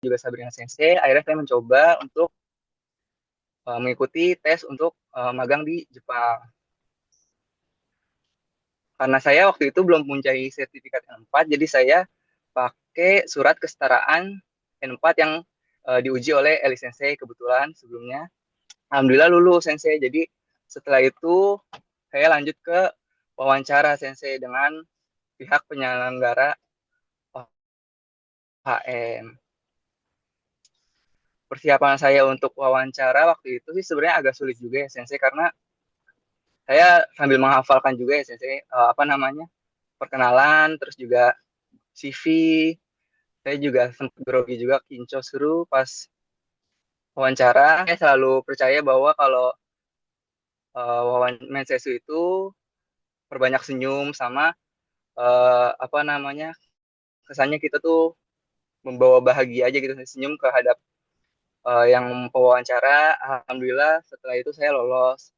juga Sabrina Sensei, akhirnya saya mencoba untuk mengikuti tes untuk magang di Jepang. Karena saya waktu itu belum mempunyai sertifikat N4, jadi saya pakai surat kesetaraan N4 yang diuji oleh Eli Sensei kebetulan sebelumnya. Alhamdulillah lulus Sensei. Jadi setelah itu saya lanjut ke wawancara Sensei dengan pihak penyelenggara OHM. Persiapan saya untuk wawancara waktu itu sih sebenarnya agak sulit juga ya Sensei, karena saya sambil menghafalkan juga ya Sensei, apa namanya, perkenalan, terus juga CV. Saya juga sempat grogi juga, kinco seru pas wawancara. Saya selalu percaya bahwa kalau mensesu itu perbanyak senyum sama apa namanya, kesannya kita tuh membawa bahagia aja gitu, senyum kehadap yang pewawancara. Alhamdulillah setelah itu saya lolos,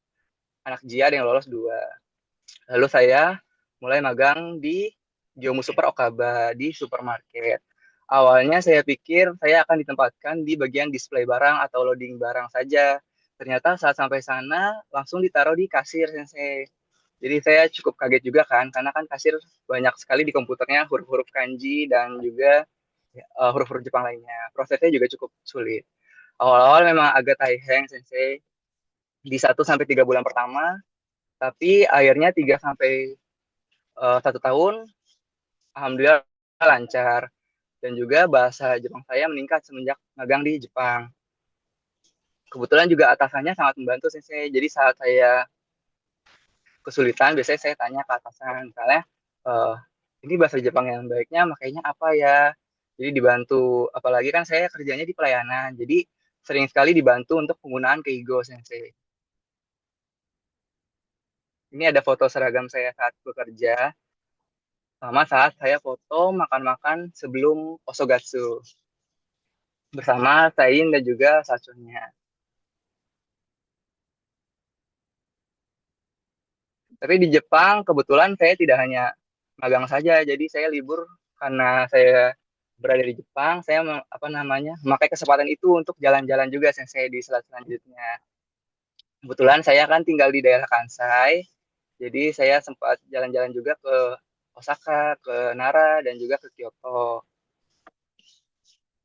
anak Jia ada yang lolos dua. Lalu saya mulai magang di Gyomu Super Okaba di supermarket. Awalnya saya pikir saya akan ditempatkan di bagian display barang atau loading barang saja. Ternyata saat sampai sana langsung ditaruh di kasir Sensei. Jadi saya cukup kaget juga kan, karena kan kasir banyak sekali di komputernya huruf-huruf kanji dan juga huruf-huruf Jepang lainnya. Prosesnya juga cukup sulit. Awal-awal memang agak taiheng Sensei di 1 sampai 3 bulan pertama, tapi akhirnya 3 sampai 1 tahun, alhamdulillah lancar. Dan juga bahasa Jepang saya meningkat semenjak magang di Jepang. Kebetulan juga atasannya sangat membantu Sensei. Jadi saat saya kesulitan, biasanya saya tanya ke atasan, misalnya, eh, ini bahasa Jepang yang baiknya makanya apa ya? Jadi dibantu, apalagi kan saya kerjanya di pelayanan, jadi sering sekali dibantu untuk penggunaan Keigo Sensei. Ini ada foto seragam saya saat bekerja, sama saat saya foto makan-makan sebelum Osogatsu, bersama Tain dan juga Sachunnya. Tapi di Jepang kebetulan saya tidak hanya magang saja, jadi saya libur karena saya berada di Jepang, saya apa namanya, memakai kesempatan itu untuk jalan-jalan juga sensei di selanjutnya. Kebetulan saya kan tinggal di daerah Kansai, jadi saya sempat jalan-jalan juga ke Osaka, ke Nara, dan juga ke Kyoto.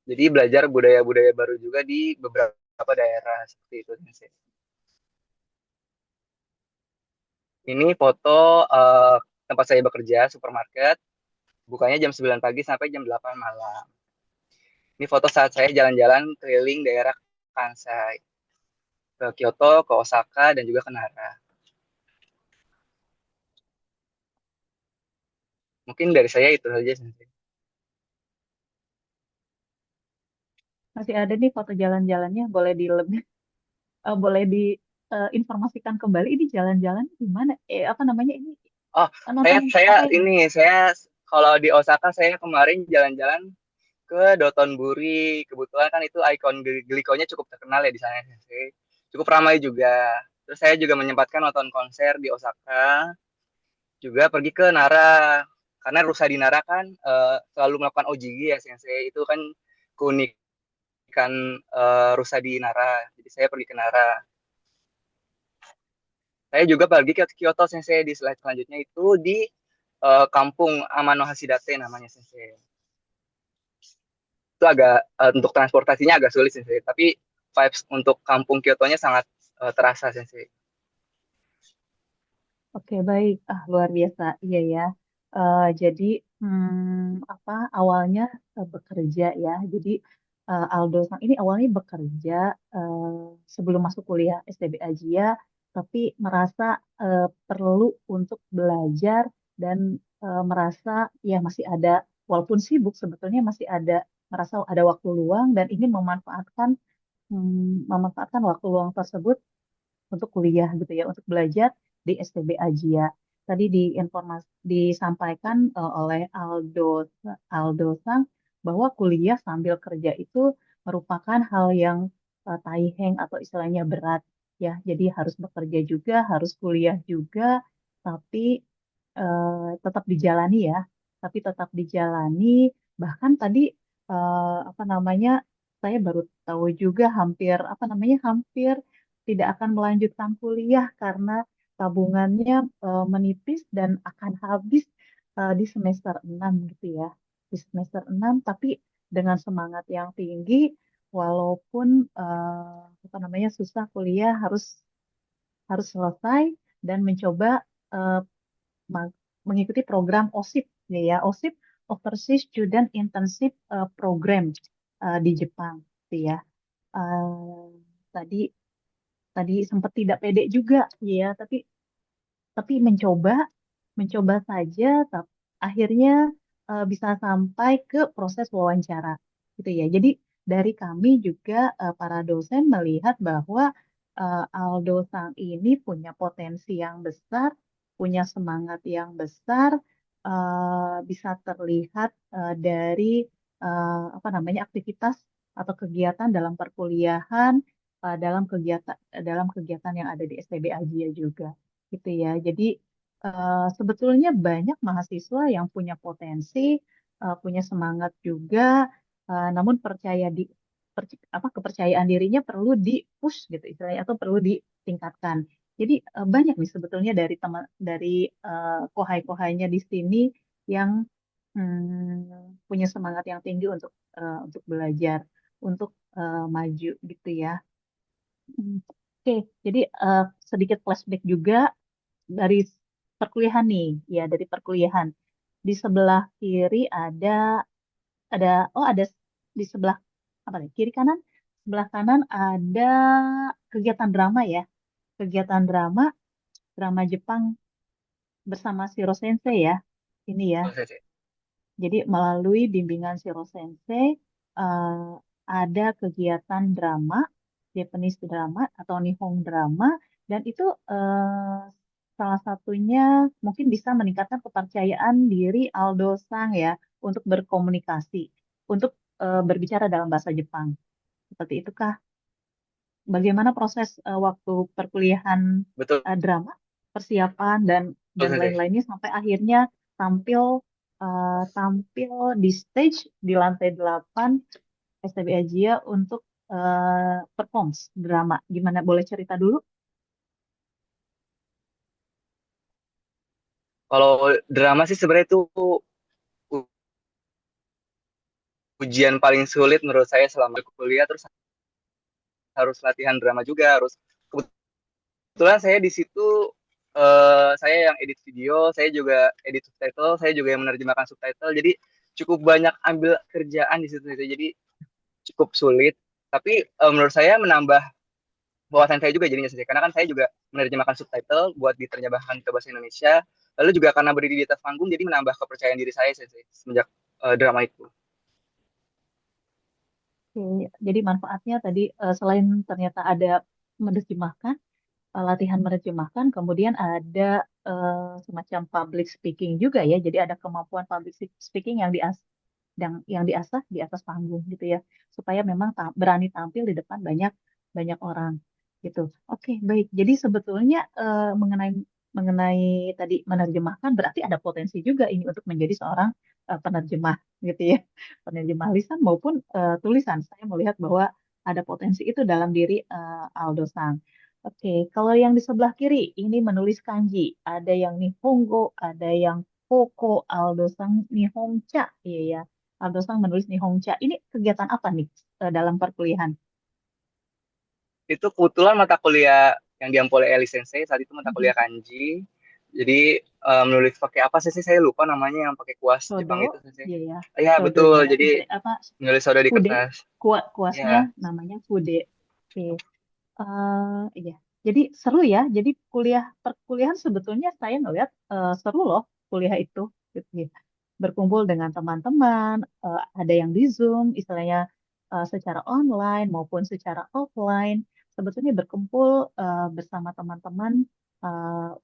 Jadi belajar budaya-budaya baru juga di beberapa daerah seperti itu sensei. Ini foto tempat saya bekerja, supermarket. Bukanya jam 9 pagi sampai jam 8 malam. Ini foto saat saya jalan-jalan keliling daerah Kansai, ke Kyoto, ke Osaka, dan juga ke Nara. Mungkin dari saya itu saja. Masih ada nih foto jalan-jalannya, boleh di lebih, boleh diinformasikan kembali ini jalan-jalan di mana? Apa namanya ini? Oh, saya Nonton saya apa ini? ini saya kalau di Osaka saya kemarin jalan-jalan ke Dotonbori. Kebetulan kan itu ikon Glico-nya cukup terkenal ya di sana. Cukup ramai juga. Terus saya juga menyempatkan nonton konser di Osaka, juga pergi ke Nara. Karena rusa di Nara kan selalu melakukan OJG ya, Sensei. Itu kan keunikan rusa di Nara. Jadi saya pergi ke Nara. Saya juga pergi ke Kyoto Sensei, di slide selanjutnya itu di kampung Amano Hashidate namanya Sensei. Itu agak untuk transportasinya agak sulit Sensei, tapi vibes untuk kampung Kyoto-nya sangat terasa Sensei. Oke, baik. Ah, luar biasa. Iya ya. Jadi apa awalnya bekerja ya. Jadi Aldo ini awalnya bekerja eh, sebelum masuk kuliah STB Ajia, tapi merasa perlu untuk belajar dan merasa ya masih ada, walaupun sibuk sebetulnya masih ada, merasa ada waktu luang dan ingin memanfaatkan waktu luang tersebut untuk kuliah gitu ya, untuk belajar di STB Ajia. Tadi disampaikan oleh Aldo Sang bahwa kuliah sambil kerja itu merupakan hal yang taiheng atau istilahnya berat ya. Jadi harus bekerja juga, harus kuliah juga, tapi tetap dijalani ya. Tapi tetap dijalani. Bahkan tadi apa namanya, saya baru tahu juga hampir apa namanya hampir tidak akan melanjutkan kuliah karena tabungannya menipis dan akan habis di semester 6 gitu ya. Di semester 6 tapi dengan semangat yang tinggi walaupun apa namanya susah kuliah harus harus selesai dan mencoba eh, ma- mengikuti program OSIP ya, OSIP Overseas Student Internship Program di Jepang gitu ya. Eh, tadi tadi sempat tidak pede juga ya, tapi mencoba mencoba saja akhirnya bisa sampai ke proses wawancara gitu ya. Jadi dari kami juga para dosen melihat bahwa Aldo Sang ini punya potensi yang besar, punya semangat yang besar, bisa terlihat dari apa namanya aktivitas atau kegiatan dalam perkuliahan, dalam kegiatan yang ada di STB Asia juga gitu ya. Jadi sebetulnya banyak mahasiswa yang punya potensi, punya semangat juga, namun apa kepercayaan dirinya perlu di-push gitu istilahnya atau perlu ditingkatkan. Jadi banyak nih sebetulnya dari teman dari kohai-kohainya di sini yang punya semangat yang tinggi untuk belajar, untuk maju gitu ya. Hmm. Oke, jadi sedikit flashback juga dari perkuliahan nih, ya dari perkuliahan. Di sebelah kiri ada ada di sebelah apa nih? Kiri kanan, sebelah kanan ada kegiatan drama ya, kegiatan drama drama Jepang bersama Shiro Sensei ya. Ini ya. Jadi melalui bimbingan Shiro Sensei eh, ada kegiatan drama, Japanese drama atau Nihon drama dan itu salah satunya mungkin bisa meningkatkan kepercayaan diri Aldo Sang ya untuk berkomunikasi, untuk berbicara dalam bahasa Jepang. Seperti itukah? Bagaimana proses waktu perkuliahan Betul, drama, persiapan dan Sensei. lain-lainnya sampai akhirnya tampil tampil di stage di lantai 8 STB Asia untuk performs drama. Gimana? Boleh cerita dulu? Kalau drama sih sebenarnya itu ujian paling sulit menurut saya selama kuliah, terus harus latihan drama juga, harus kebetulan saya di situ saya yang edit video, saya juga edit subtitle, saya juga yang menerjemahkan subtitle, jadi cukup banyak ambil kerjaan di situ, jadi cukup sulit. Tapi menurut saya menambah wawasan saya juga jadinya sih, karena kan saya juga menerjemahkan subtitle buat diterjemahkan ke bahasa Indonesia. Lalu juga karena berdiri di atas panggung, jadi menambah kepercayaan diri saya sih semenjak drama itu. Oke, jadi manfaatnya tadi selain ternyata ada menerjemahkan, latihan menerjemahkan, kemudian ada semacam public speaking juga ya. Jadi ada kemampuan public speaking yang diasah di atas panggung gitu ya, supaya memang berani tampil di depan banyak banyak orang gitu. Oke, baik. Jadi sebetulnya mengenai mengenai tadi menerjemahkan berarti ada potensi juga ini untuk menjadi seorang penerjemah gitu ya, penerjemah lisan maupun tulisan. Saya melihat bahwa ada potensi itu dalam diri Aldo Sang. Oke, kalau yang di sebelah kiri ini menulis kanji, ada yang Nihongo, ada yang Koko, Aldo Sang Nihonca, iya ya. Aldo Sang menulis Nihonca. Ini kegiatan apa nih dalam perkuliahan? Itu kebetulan mata kuliah yang diambil oleh Eli Sensei saat itu mata Mhm. kuliah kanji. Jadi menulis pakai apa sih, saya lupa namanya, yang pakai kuas Sodo, Jepang itu sensei. iya ya. Ya Sodonya, betul, jadi apa menulis soda di fude, kertas. kuasnya Ya, namanya fude. Oke. Iya. Jadi seru ya. Jadi perkuliahan sebetulnya saya ngeliat seru loh kuliah itu. Gitu ya. Berkumpul dengan teman-teman, ada yang di Zoom, istilahnya secara online maupun secara offline. Sebetulnya berkumpul bersama teman-teman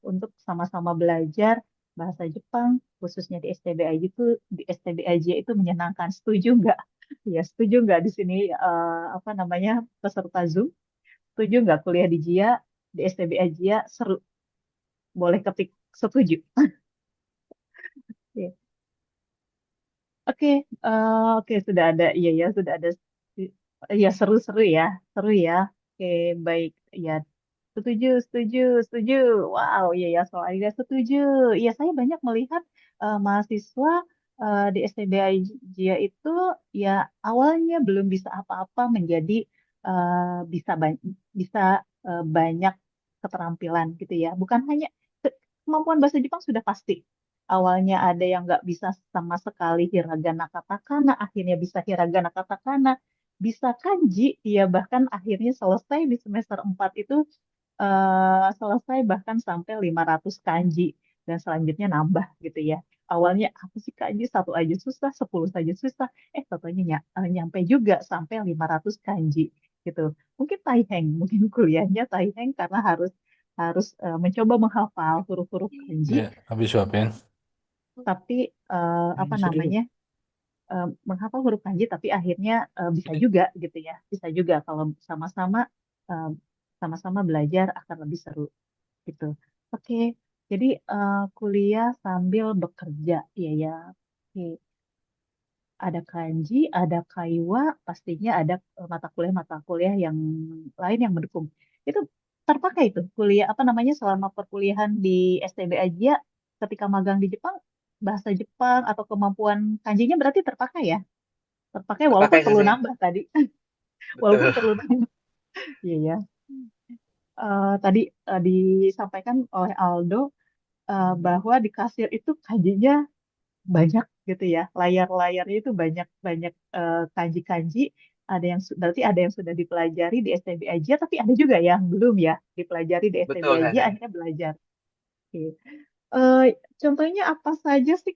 untuk sama-sama belajar bahasa Jepang, khususnya di STB Aja di STB Aja itu menyenangkan. Setuju nggak? Ya, setuju nggak di sini apa namanya peserta Zoom? Setuju nggak kuliah di JIA, di STB Aja seru? Boleh ketik setuju. Oke. Oke, oke sudah ada, iya ya sudah ada, ya seru-seru ya, seru ya. Oke, baik, ya setuju, setuju, setuju. Wow, iya ya soal IDA setuju. Iya saya banyak melihat mahasiswa di STB Jia itu ya awalnya belum bisa apa-apa menjadi bisa bisa banyak keterampilan gitu ya. Bukan hanya kemampuan bahasa Jepang sudah pasti. Awalnya ada yang nggak bisa sama sekali hiragana katakana, akhirnya bisa hiragana katakana, bisa kanji, ya bahkan akhirnya selesai di semester 4 itu selesai bahkan sampai 500 kanji dan selanjutnya nambah gitu ya. Awalnya apa sih kanji satu aja susah, 10 saja susah, satunya nyampe juga sampai 500 kanji gitu. Mungkin Taiheng, mungkin kuliahnya Taiheng karena harus harus mencoba menghafal huruf-huruf kanji, Ya, habis suapin. tapi apa Ini serius. namanya menghafal huruf kanji, tapi akhirnya bisa juga gitu ya, bisa juga kalau sama-sama eh, sama-sama belajar akan lebih seru gitu. Oke, jadi kuliah sambil bekerja, iya ya. Oke, ada kanji, ada kaiwa, pastinya ada mata kuliah yang lain yang mendukung. Itu terpakai itu kuliah apa namanya selama perkuliahan di STB aja ketika magang di Jepang, bahasa Jepang atau kemampuan kanjinya berarti terpakai ya? Terpakai walaupun Terpakai perlu sih, nambah tadi, walaupun betul. perlu nambah. Iya ya. Tadi disampaikan oleh Aldo bahwa di kasir itu kanjinya banyak gitu ya. Layar-layarnya itu banyak banyak kanji-kanji. Ada yang berarti ada yang sudah dipelajari di STB aja, tapi ada juga yang belum ya dipelajari di STB Betul aja, Sensei. akhirnya belajar. Oke. Eh, contohnya apa saja sih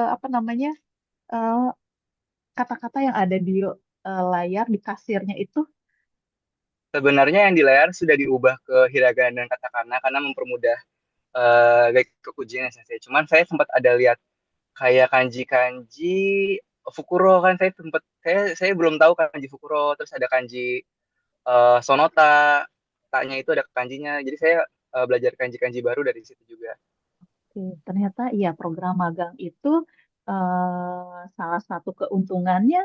apa namanya eh, kata-kata yang ada di layar di kasirnya itu? Sebenarnya yang di layar sudah diubah ke hiragana dan katakana karena mempermudah gaya kekujian ya Sensei. Cuman saya sempat ada lihat kayak kanji-kanji Fukuro kan saya belum tahu kanji Fukuro, terus ada kanji Sonota, taknya itu ada kanjinya. Jadi saya belajar kanji-kanji baru dari situ juga. Oke, ternyata iya program magang itu salah satu keuntungannya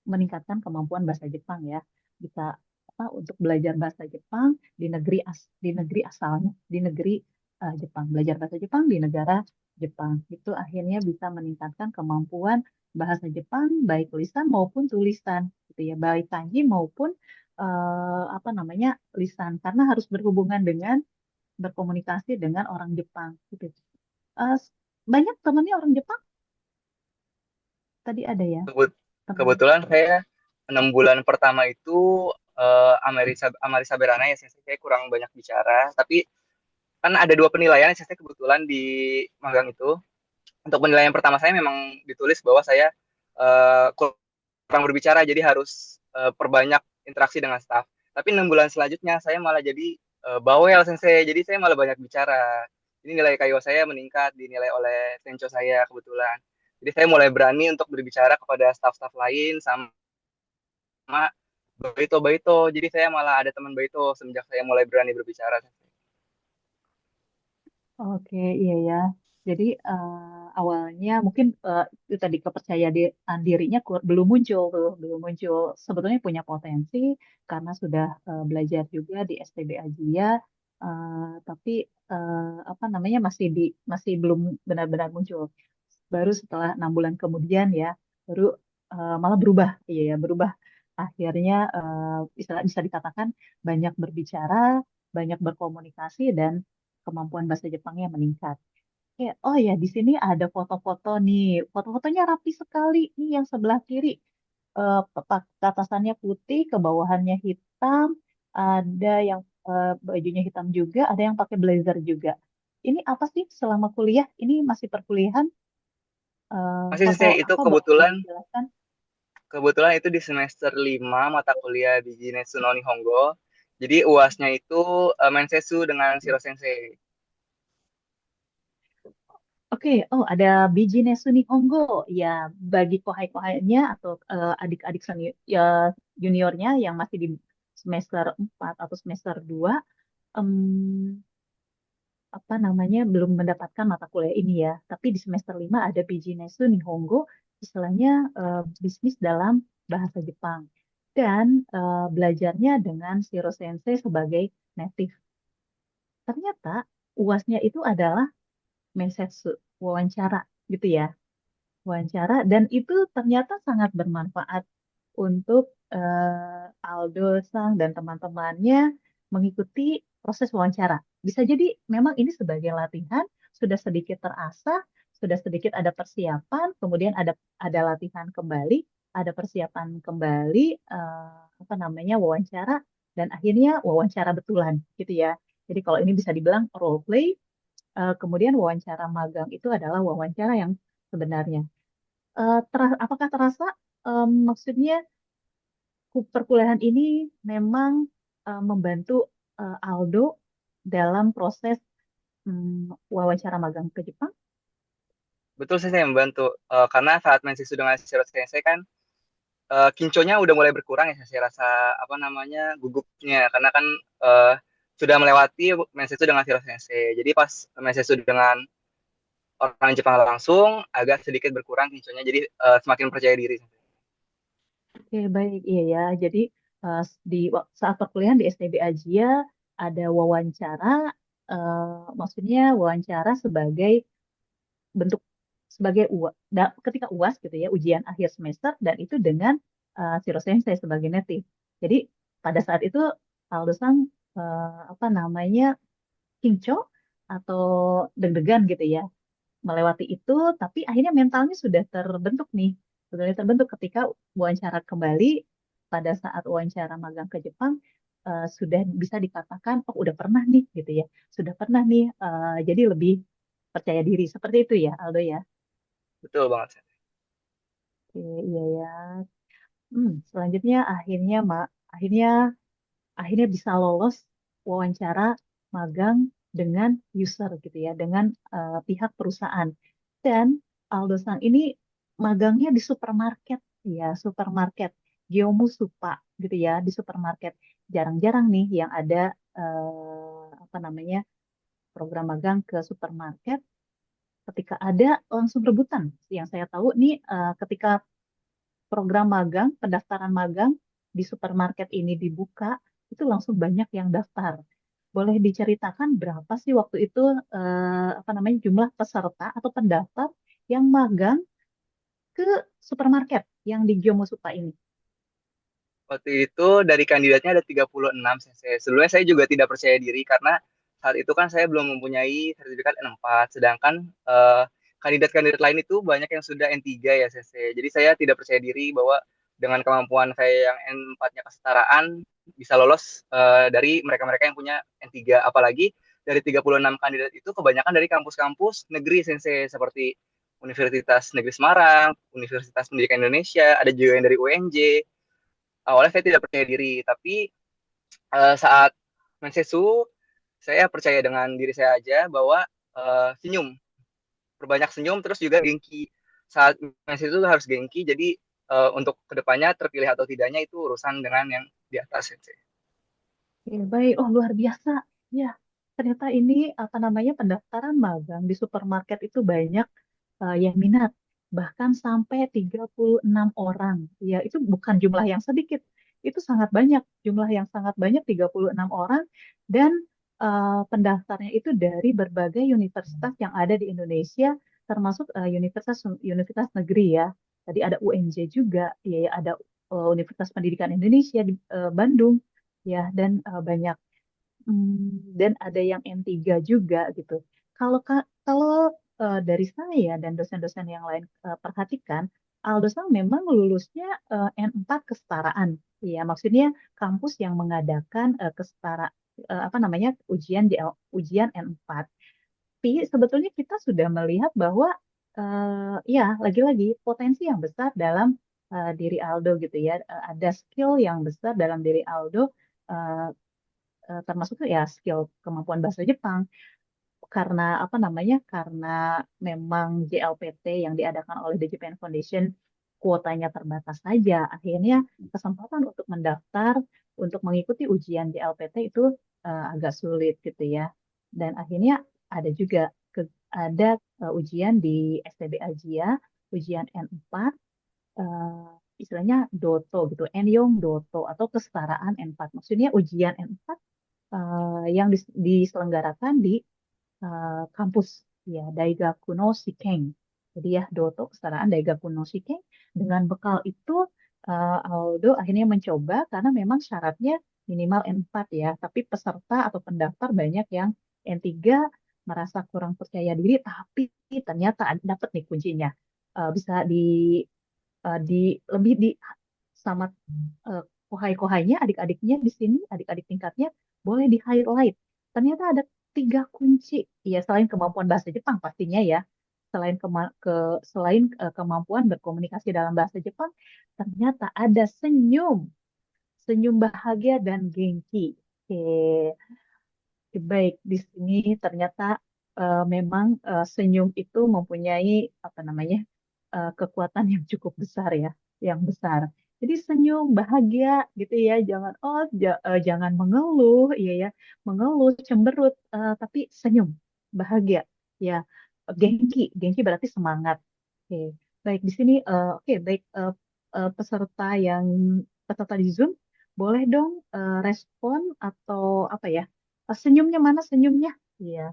meningkatkan kemampuan bahasa Jepang ya. Bisa apa untuk belajar bahasa Jepang di di negeri asalnya, di negeri Jepang. Belajar bahasa Jepang di negara Jepang. Itu akhirnya bisa meningkatkan kemampuan bahasa Jepang baik lisan maupun tulisan gitu ya, baik kanji maupun apa namanya lisan karena harus berhubungan dengan berkomunikasi dengan orang Jepang gitu. Eh, banyak temannya orang Jepang tadi ada ya Kebut- teman. Kebetulan saya 6 bulan pertama itu Amerisa Berana ya, saya kurang banyak bicara. Tapi kan ada dua penilaian yang saya kebetulan di magang itu. Untuk penilaian pertama saya memang ditulis bahwa saya kurang berbicara, jadi harus perbanyak interaksi dengan staff. Tapi 6 bulan selanjutnya saya malah jadi bawel sensei, jadi saya malah banyak bicara. Ini nilai kayo saya meningkat, dinilai oleh tenco saya kebetulan. Jadi saya mulai berani untuk berbicara kepada staff-staff lain sama Baito-Baito. Jadi saya malah ada teman Baito semenjak saya mulai berani berbicara. Oke, iya ya. Jadi awalnya mungkin itu tadi kepercayaan dirinya belum muncul tuh, belum muncul. Sebetulnya punya potensi karena sudah belajar juga di STB Ajia, tapi apa namanya masih belum benar-benar muncul. Baru setelah 6 bulan kemudian ya, baru malah berubah, iya ya berubah. Akhirnya bisa bisa dikatakan banyak berbicara, banyak berkomunikasi dan kemampuan bahasa Jepangnya meningkat. Oh ya, di sini ada foto-foto nih. Foto-fotonya rapi sekali nih yang sebelah kiri. Ke atasannya putih, ke bawahannya hitam. Ada yang bajunya hitam juga, ada yang pakai blazer juga. Ini apa sih selama kuliah? Ini masih perkuliahan? Masih Foto saya itu apa boleh kebetulan dijelaskan? kebetulan itu di semester 5 mata kuliah di Jinetsu no Nihongo. Jadi UASnya itu Mensetsu dengan Shiro Sensei. Oke, oh ada Bijine Sunihongo. Ya, bagi kohai-kohainya atau adik-adik ya, juniornya yang masih di semester 4 atau semester 2, em, apa namanya belum mendapatkan mata kuliah ini ya. Tapi di semester 5 ada Bijine Sunihongo istilahnya bisnis dalam bahasa Jepang. Dan belajarnya dengan Shiro Sensei sebagai native. Ternyata UASnya itu adalah mensetsu, wawancara gitu ya. Wawancara dan itu ternyata sangat bermanfaat untuk Aldo Sang dan teman-temannya mengikuti proses wawancara. Bisa jadi memang ini sebagai latihan sudah sedikit terasah, sudah sedikit ada persiapan, kemudian ada latihan kembali, ada persiapan kembali apa namanya wawancara dan akhirnya wawancara betulan gitu ya. Jadi kalau ini bisa dibilang role play, kemudian wawancara magang itu adalah wawancara yang sebenarnya. Apakah terasa maksudnya perkuliahan ini memang membantu Aldo dalam proses wawancara magang ke Jepang? Betul sih saya membantu. Karena saat masih sudah ngasih surat sensei kan kinconya udah mulai berkurang ya saya rasa apa namanya gugupnya karena kan eh, sudah melewati menses itu dengan surat sensei. Jadi pas menses itu dengan orang Jepang langsung agak sedikit berkurang kinconya jadi semakin percaya diri. Oke, baik. Iya ya. Jadi saat perkuliahan di STB Asia ada wawancara, maksudnya wawancara sebagai bentuk sebagai ketika UAS gitu ya, ujian akhir semester dan itu dengan Shiro Sensei sebagai native. Jadi pada saat itu Aldo Sang apa namanya kinco atau deg-degan gitu ya melewati itu, tapi akhirnya mentalnya sudah terbentuk nih, sudah terbentuk ketika wawancara kembali pada saat wawancara magang ke Jepang sudah bisa dikatakan oh udah pernah nih gitu ya, sudah pernah nih jadi lebih percaya diri seperti itu ya Aldo ya. Betul banget. Oke, iya ya. Selanjutnya akhirnya akhirnya bisa lolos wawancara magang dengan user gitu ya, dengan pihak perusahaan. Dan Aldo Sang ini magangnya di supermarket, ya supermarket Gyomu Supa gitu ya, di supermarket. Jarang-jarang nih yang ada apa namanya program magang ke supermarket. Ketika ada langsung rebutan. Yang saya tahu nih ketika program magang, pendaftaran magang di supermarket ini dibuka, itu langsung banyak yang daftar. Boleh diceritakan berapa sih waktu itu apa namanya jumlah peserta atau pendaftar yang magang ke supermarket yang di Gyomusupa ini? Waktu itu dari kandidatnya ada 36 cc. Sebelumnya saya juga tidak percaya diri karena saat itu kan saya belum mempunyai sertifikat N4, sedangkan kandidat-kandidat lain itu banyak yang sudah N3 ya cc. Jadi saya tidak percaya diri bahwa dengan kemampuan saya yang N4-nya kesetaraan bisa lolos dari mereka-mereka yang punya N3. Apalagi dari 36 kandidat itu kebanyakan dari kampus-kampus negeri sensei seperti Universitas Negeri Semarang, Universitas Pendidikan Indonesia, ada juga yang dari UNJ. Awalnya saya tidak percaya diri, tapi saat mensesu, saya percaya dengan diri saya aja bahwa senyum, perbanyak senyum, terus juga gengki. Saat mensesu harus gengki, jadi untuk kedepannya terpilih atau tidaknya itu urusan dengan yang di atas. Ya, baik, oh luar biasa. Ya, ternyata ini apa namanya pendaftaran magang di supermarket itu banyak yang minat, bahkan sampai 36 orang. Ya, itu bukan jumlah yang sedikit. Itu sangat banyak, jumlah yang sangat banyak 36 orang dan pendaftarnya itu dari berbagai universitas yang ada di Indonesia, termasuk universitas universitas negeri ya. Tadi ada UNJ juga, ya ya, ada Universitas Pendidikan Indonesia di Bandung ya dan banyak. Dan ada yang N3 juga gitu. Kalau dari saya dan dosen-dosen yang lain perhatikan, Aldosang memang lulusnya N4 kesetaraan. Ya, maksudnya kampus yang mengadakan apa namanya ujian N4. Tapi sebetulnya kita sudah melihat bahwa ya lagi-lagi potensi yang besar dalam diri Aldo gitu ya. Ada skill yang besar dalam diri Aldo eh, termasuk ya skill kemampuan bahasa Jepang karena apa namanya karena memang JLPT yang diadakan oleh The Japan Foundation kuotanya terbatas saja akhirnya kesempatan untuk mendaftar untuk mengikuti ujian JLPT itu agak sulit gitu ya dan akhirnya ada juga ada ujian di STB Asia ujian N4, eh, istilahnya Doto gitu, Enyong Doto atau kesetaraan N4. Maksudnya ujian N4 yang diselenggarakan di kampus ya Daigaku no Shiken. Jadi ya Doto kesetaraan Daigaku no Shiken. Dengan bekal itu Aldo akhirnya mencoba karena memang syaratnya minimal N4 ya, tapi peserta atau pendaftar banyak yang N3 merasa kurang percaya diri, tapi ternyata dapat nih kuncinya. Bisa di lebih di sama eh, kohai-kohainya, adik-adiknya di sini, adik-adik tingkatnya boleh di highlight. Ternyata ada 3 kunci. Ya, selain kemampuan bahasa Jepang pastinya ya. Selain kemampuan berkomunikasi dalam bahasa Jepang, ternyata ada senyum, senyum bahagia dan gengki. Oke, baik di sini ternyata memang senyum itu mempunyai apa namanya kekuatan yang cukup besar ya, yang besar. Jadi senyum bahagia gitu ya, jangan mengeluh, iya ya, mengeluh cemberut, tapi senyum bahagia ya. Gengki, gengki berarti semangat. Oke, baik di sini, oke baik peserta di Zoom boleh dong respon atau apa ya? Senyumnya mana senyumnya? Iya.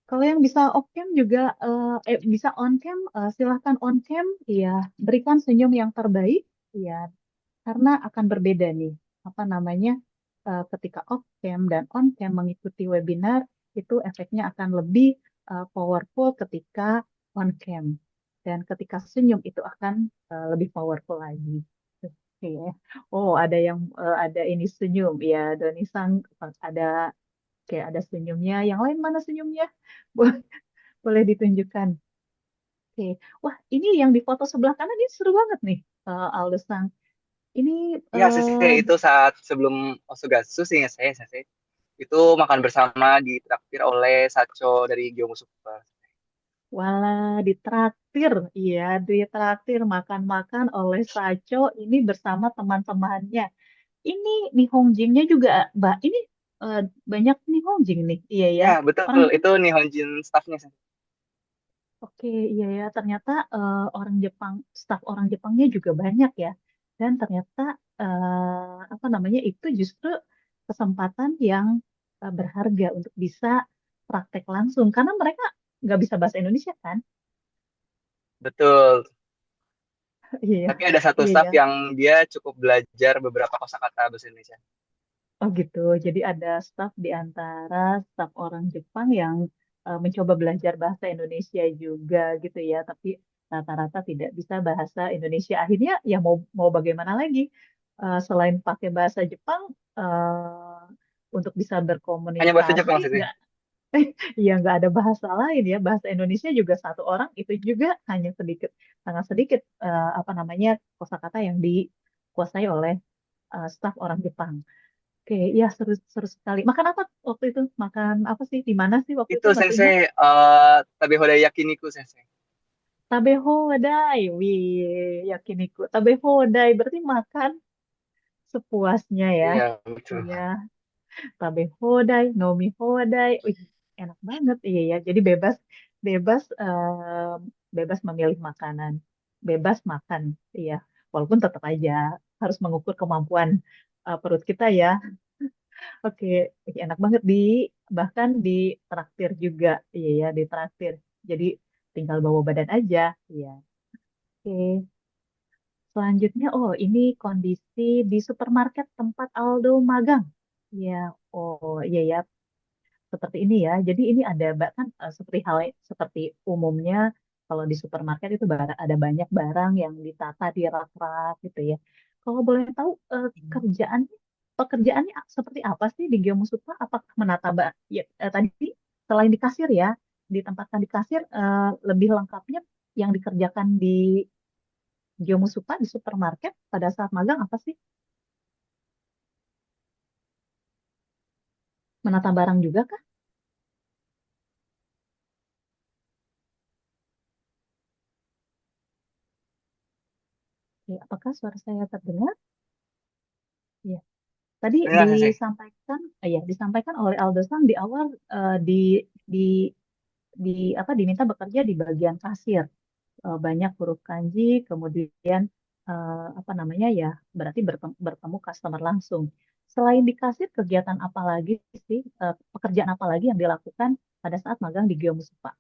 Kalau yang bisa off cam juga, bisa on cam, silahkan on cam. Iya, berikan senyum yang terbaik. Iya, karena akan berbeda nih, apa namanya, ketika off cam dan on cam mengikuti webinar itu efeknya akan lebih powerful ketika on cam. Dan ketika senyum itu akan lebih powerful lagi. Oke. Oh, ada ini senyum. Ya, Doni Sang ada kayak ada senyumnya. Yang lain mana senyumnya? Boleh, boleh ditunjukkan. Oke. Wah, ini yang di foto sebelah kanan ini seru banget nih, Aldo Sang. Ini Ya, Sensei, itu saat sebelum Osugatsu sih ya saya, Sensei. Itu makan bersama ditraktir oleh Sacho dari Gyomusupa. wala ditraktir, iya ditraktir makan-makan oleh Sacho ini bersama teman-temannya. Ini Nihongjinnya juga, ini eh, banyak Nihongjin nih, iya ya. Ya, betul. Orang Itu Nihonjin staffnya, Sensei. Oke, iya ya, ternyata orang Jepang, staf orang Jepangnya juga banyak ya. Dan ternyata apa namanya itu justru kesempatan yang berharga untuk bisa praktek langsung karena mereka nggak bisa bahasa Indonesia kan? Betul. Iya, Tapi ada satu iya staff ya. yang dia cukup belajar beberapa kosakata bahasa Indonesia. Oh gitu. Jadi ada staf di antara staf orang Jepang yang mencoba belajar bahasa Indonesia juga gitu ya. Tapi rata-rata tidak bisa bahasa Indonesia. Akhirnya ya mau bagaimana lagi? Selain pakai bahasa Jepang untuk bisa Hanya bahasa berkomunikasi, Jepang, Sensei. nggak ya nggak ada bahasa lain ya. Bahasa Indonesia juga satu orang itu juga hanya sedikit, sangat sedikit apa namanya kosakata yang dikuasai oleh staf orang Jepang. Oke, ya seru seru sekali. Makan apa waktu itu? Makan apa sih? Di mana sih waktu itu? Itu, Masih ingat? Sensei, Tabehoda Yakiniku, Sensei. Tabehodai. Wih, yakiniku. Tabehodai berarti makan sepuasnya ya. Iya, betul. Iya, tabehodai, nomi hodai. Wih, enak banget. Iya ya. Jadi bebas bebas bebas memilih makanan. Bebas makan. Iya. Walaupun tetap aja harus mengukur kemampuan perut kita ya. Oke, ih, enak banget bahkan di traktir juga, iya ya di traktir. Jadi tinggal bawa badan aja, iya. Oke, selanjutnya, oh ini kondisi di supermarket tempat Aldo magang. Iya, oh iya ya, seperti ini ya. Jadi ini ada bahkan seperti umumnya kalau di supermarket itu ada banyak barang yang ditata di rak-rak gitu ya. Kalau boleh tahu pekerjaannya seperti apa sih di Geomusupa? Apakah ya, tadi selain di kasir ya, ditempatkan di kasir, lebih lengkapnya yang dikerjakan di Geomusupa di supermarket pada saat magang apa sih? Menata barang juga kah? Ya, apakah suara saya terdengar? Ya. Tadi Benar, Sensei. disampaikan oleh Aldo Sang di awal di di di apa diminta bekerja di bagian kasir. banyak huruf kanji, kemudian apa namanya ya, berarti bertemu customer langsung. Selain di kasir, kegiatan apa lagi sih, pekerjaan apa lagi yang dilakukan pada saat magang di Geomusupa?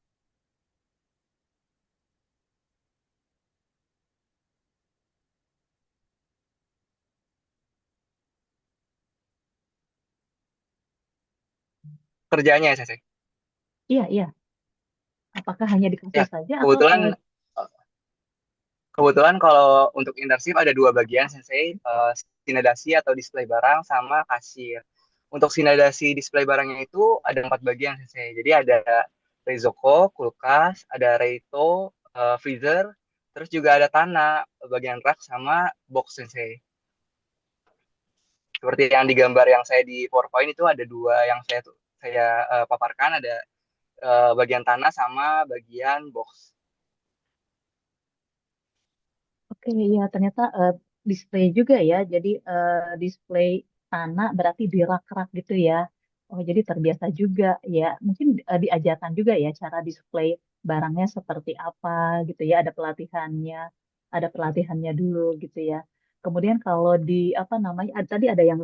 Kerjaannya ya Sensei. Iya, iya. Apakah hanya di kasir Ya, saja atau kebetulan kebetulan kalau untuk internship ada dua bagian Sensei, sinadasi atau display barang sama kasir. Untuk sinadasi display barangnya itu ada empat bagian Sensei. Jadi ada Reizoko, kulkas, ada Reito, freezer, terus juga ada tanah, bagian rak sama box Sensei. Seperti yang digambar yang saya di PowerPoint itu ada dua yang saya paparkan, ada bagian tanah sama bagian box. oke, ya ternyata display juga ya. Jadi display tanah berarti di rak-rak gitu ya. Oh, jadi terbiasa juga ya. Mungkin diajarkan juga ya cara display barangnya seperti apa gitu ya. Ada pelatihannya dulu gitu ya. Kemudian kalau di apa namanya? Tadi ada yang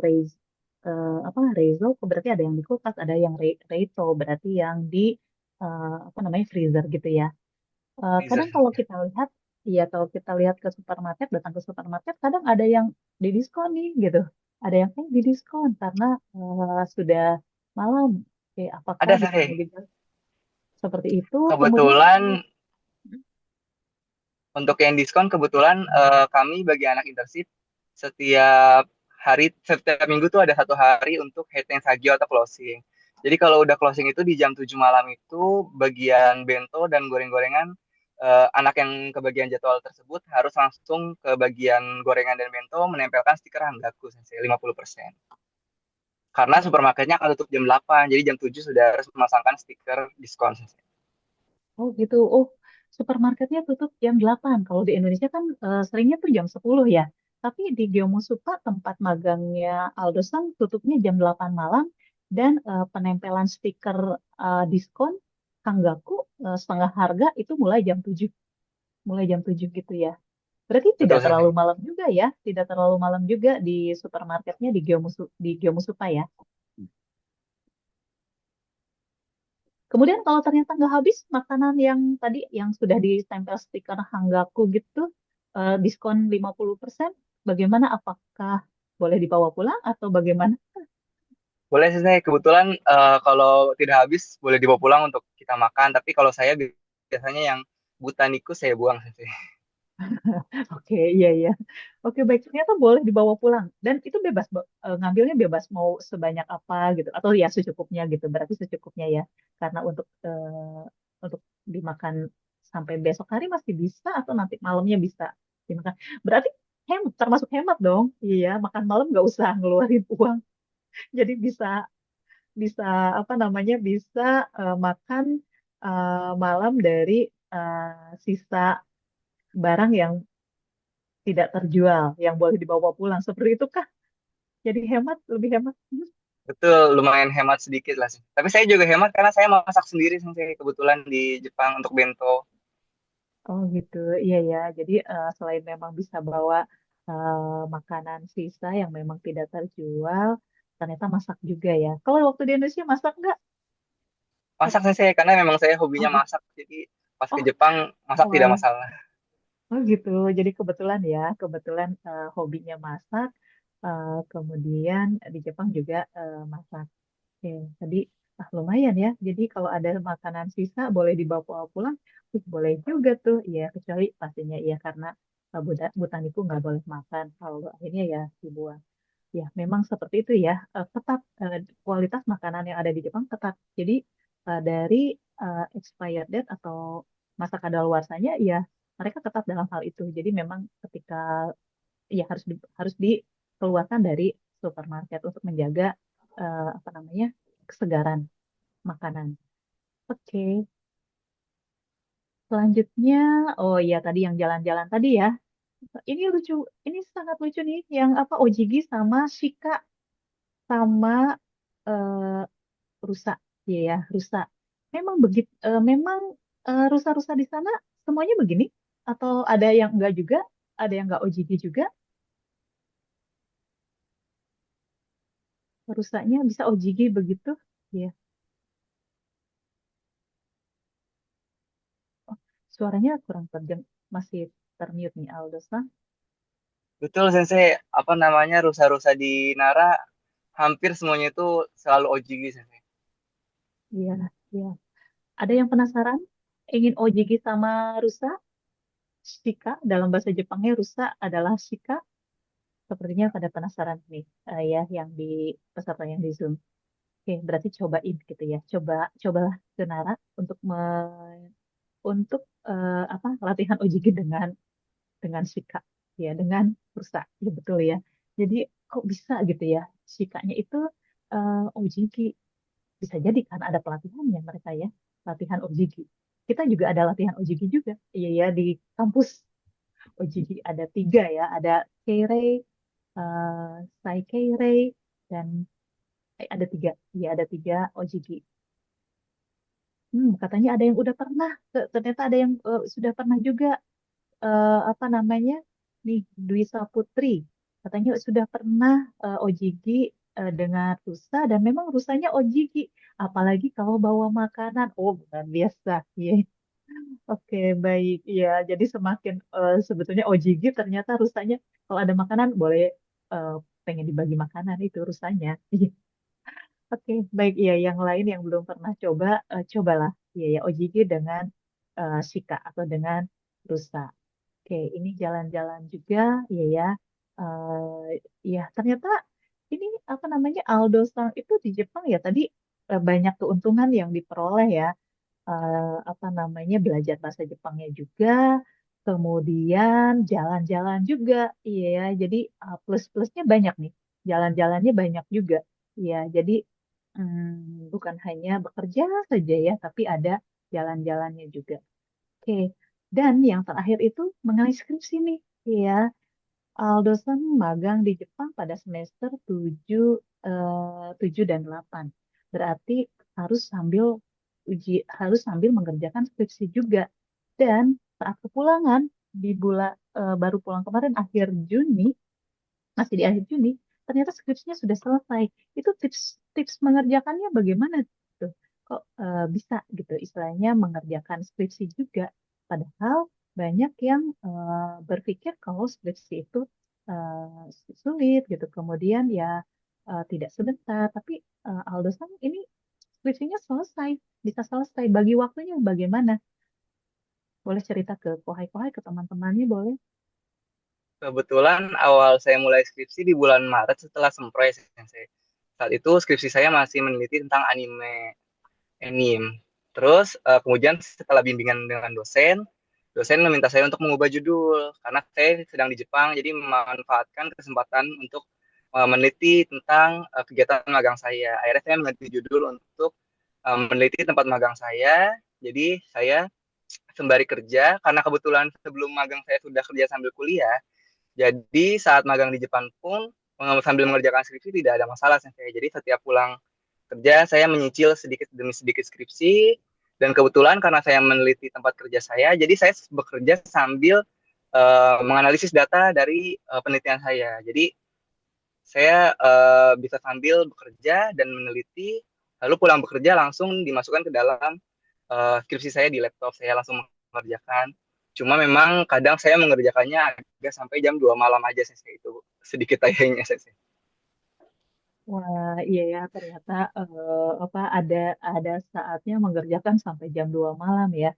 apa Reizo, berarti ada yang di kulkas, ada yang Reito, berarti yang di apa namanya freezer gitu ya. Freezer. Kadang kalau kita lihat, iya kalau kita lihat ke supermarket, datang ke supermarket, kadang ada yang didiskon nih gitu. Ada yang didiskon karena sudah malam. Oke, apakah Ada di sana Sensei. juga seperti itu? Kemudian Kebetulan kalau untuk yang diskon kebetulan kami bagi anak internship setiap minggu tuh ada satu hari untuk Heiten Sagio atau closing. Jadi kalau udah closing itu di jam 7 malam itu bagian bento dan goreng-gorengan, anak yang kebagian jadwal tersebut harus langsung ke bagian gorengan dan bento menempelkan stiker Hanggaku Sensei 50%. Karena supermarketnya akan tutup jam 8, jadi jam 7 sudah harus memasangkan stiker diskon Sensei. oh gitu, oh supermarketnya tutup jam 8. Kalau di Indonesia kan seringnya tuh jam 10 ya. Tapi di Geomusupa tempat magangnya Aldosan tutupnya jam 8 malam dan penempelan stiker diskon Kanggaku setengah harga itu mulai jam 7 gitu ya. Berarti tidak Betul terlalu Sensei. malam juga ya, tidak terlalu malam juga di supermarketnya di Geomusupa ya. Kemudian kalau ternyata nggak habis makanan yang tadi yang sudah ditempel stiker Hanggaku gitu, diskon 50%, bagaimana? Apakah boleh dibawa pulang atau bagaimana? Boleh sih saya kebetulan kalau tidak habis boleh dibawa pulang untuk kita makan. Tapi kalau saya biasanya yang butanikus saya buang sih. Oke, iya, iya. Oke, baik. Ternyata boleh dibawa pulang. Dan itu bebas, ngambilnya bebas mau sebanyak apa gitu. Atau ya secukupnya gitu. Berarti secukupnya ya. Karena untuk dimakan sampai besok hari masih bisa atau nanti malamnya bisa dimakan. Berarti termasuk hemat dong. Iya, makan malam nggak usah ngeluarin uang. Jadi bisa bisa apa namanya bisa makan malam dari sisa barang yang tidak terjual yang boleh dibawa pulang seperti itu kah? Jadi hemat, lebih hemat. Betul, lumayan hemat sedikit lah sih. Tapi saya juga hemat karena saya masak sendiri sih kebetulan di Jepang untuk bento. Oh gitu, iya ya. Jadi selain memang bisa bawa makanan sisa yang memang tidak terjual, ternyata masak juga ya. Kalau waktu di Indonesia masak nggak? Masak sih saya karena memang saya hobinya Oh gitu. masak. Jadi pas ke Oh, Jepang masak tidak wah. masalah. Oh gitu. Jadi kebetulan ya, kebetulan hobinya masak. Kemudian di Jepang juga masak. Oke, tadi lumayan ya. Jadi kalau ada makanan sisa boleh dibawa pulang, boleh juga tuh. Iya, kecuali pastinya iya karena butaniku nggak boleh makan. Kalau akhirnya ya dibuang. Ya, memang seperti itu ya. Ketat kualitas makanan yang ada di Jepang ketat. Jadi dari expired date atau masa kadaluarsanya ya mereka ketat dalam hal itu. Jadi memang ketika ya harus dikeluarkan dari supermarket untuk menjaga apa namanya kesegaran makanan. Oke, selanjutnya, oh iya tadi yang jalan-jalan tadi ya. Ini lucu, ini sangat lucu nih, yang apa Ojigi sama Shika sama eh, rusa, iya ya rusa. Memang begitu, memang rusa-rusa di sana semuanya begini. Atau ada yang enggak juga? Ada yang enggak OJG juga? Rusaknya bisa OJG begitu? Ya. Oh, suaranya kurang terdengar. Masih termute nih Aldo. Betul Sensei, apa namanya rusa-rusa di Nara hampir semuanya itu selalu OJG Sensei. Iya, iya. Ada yang penasaran? Ingin OJG sama rusa? Shika, dalam bahasa Jepangnya rusa adalah shika. Sepertinya pada penasaran nih, ya, yang di peserta yang di Zoom. Oke, berarti cobain gitu ya. Cobalah ke Nara untuk untuk apa latihan OJG dengan Shika, ya, dengan rusa, ya betul ya. Jadi kok bisa gitu ya? Shikanya itu OJG. Bisa jadi kan ada pelatihannya mereka ya, latihan OJG. Kita juga ada latihan OJG juga. Iya ya, di kampus OJG ada tiga ya, ada Keirei, Sai Keirei, dan ada tiga. Iya ada tiga OJG. Katanya ada yang udah pernah, ternyata ada yang sudah pernah juga, apa namanya, nih Dwi Saputri. Katanya sudah pernah OJG dengan rusa dan memang rusanya OJG. Apalagi kalau bawa makanan. Oh, luar biasa. Iya. Oke, baik. Iya, jadi semakin sebetulnya OJG ternyata rusanya kalau ada makanan boleh eh, pengen dibagi makanan itu rusanya. Iya. Oke, baik. Iya, yang lain yang belum pernah coba, cobalah. Iya ya, OJG dengan Shika atau dengan rusa. Oke, ini jalan-jalan juga, iya ya. Ya, ternyata ini apa namanya Aldo Sang itu di Jepang ya tadi banyak keuntungan yang diperoleh ya. Apa namanya belajar bahasa Jepangnya juga, kemudian jalan-jalan juga, iya ya. Jadi plus-plusnya banyak nih, jalan-jalannya banyak juga, iya. Jadi bukan hanya bekerja saja ya, tapi ada jalan-jalannya juga. Oke, dan yang terakhir itu mengenai skripsi nih, iya. Aldosan magang di Jepang pada semester 7 dan 8. Berarti harus sambil mengerjakan skripsi juga. Dan saat kepulangan di baru pulang kemarin akhir Juni, masih di akhir Juni, ternyata skripsinya sudah selesai. Itu tips mengerjakannya bagaimana tuh? Kok bisa gitu istilahnya mengerjakan skripsi juga? Padahal banyak yang berpikir kalau skripsi itu sulit gitu. Kemudian ya tidak sebentar. Tapi Aldo Sang ini skripsinya selesai, bisa selesai. Bagi waktunya bagaimana? Boleh cerita ke kohai-kohai, ke teman-temannya boleh? Kebetulan awal saya mulai skripsi di bulan Maret setelah semprai Sensei. Saat itu skripsi saya masih meneliti tentang anime. Terus kemudian setelah bimbingan dengan dosen meminta saya untuk mengubah judul karena saya sedang di Jepang, jadi memanfaatkan kesempatan untuk meneliti tentang kegiatan magang saya. Akhirnya saya meneliti judul untuk meneliti tempat magang saya. Jadi saya sembari kerja karena kebetulan sebelum magang saya sudah kerja sambil kuliah. Jadi saat magang di Jepang pun sambil mengerjakan skripsi tidak ada masalah saya. Jadi setiap pulang kerja saya menyicil sedikit demi sedikit skripsi dan kebetulan karena saya meneliti tempat kerja saya, jadi saya bekerja sambil menganalisis data dari penelitian saya. Jadi saya bisa sambil bekerja dan meneliti, lalu pulang bekerja langsung dimasukkan ke dalam skripsi saya di laptop, saya langsung mengerjakan. Cuma memang kadang saya mengerjakannya agak sampai jam 2 malam aja saya itu sedikit tayangnya saya. Wah, iya ya, ternyata apa ada saatnya mengerjakan sampai jam 2 malam ya.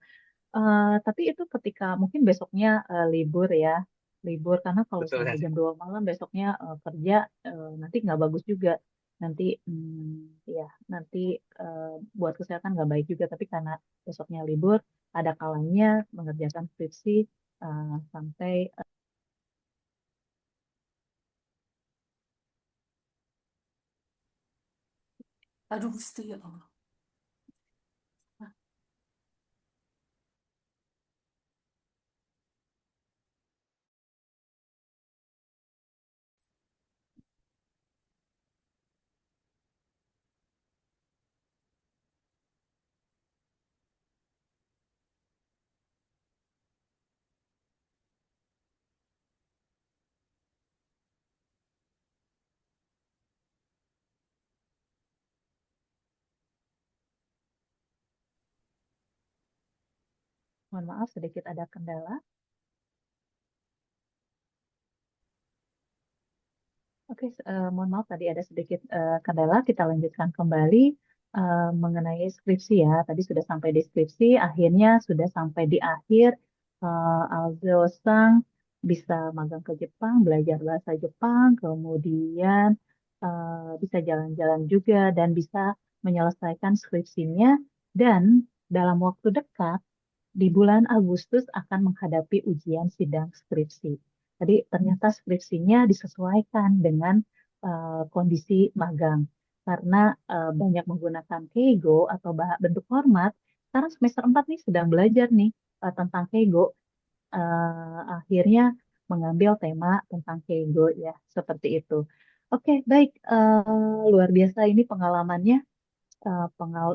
Tapi itu ketika mungkin besoknya libur ya, libur karena kalau Betul sampai saya. jam 2 malam besoknya kerja nanti nggak bagus juga. Nanti ya nanti eh, buat kesehatan nggak baik juga. Tapi karena besoknya libur, ada kalanya mengerjakan skripsi sampai Aduh, Gusti ya Allah. Mohon maaf, sedikit ada kendala. Oke, mohon maaf tadi ada sedikit kendala. Kita lanjutkan kembali mengenai skripsi ya. Tadi sudah sampai di skripsi, akhirnya sudah sampai di akhir. Aldo Sang bisa magang ke Jepang, belajar bahasa Jepang, kemudian bisa jalan-jalan juga dan bisa menyelesaikan skripsinya. Dan dalam waktu dekat di bulan Agustus akan menghadapi ujian sidang skripsi. Jadi ternyata skripsinya disesuaikan dengan kondisi magang. Karena banyak menggunakan Keigo atau bentuk format, sekarang semester 4 nih sedang belajar nih tentang Keigo. Akhirnya mengambil tema tentang Keigo ya, seperti itu. Oke, baik. Luar biasa ini pengalamannya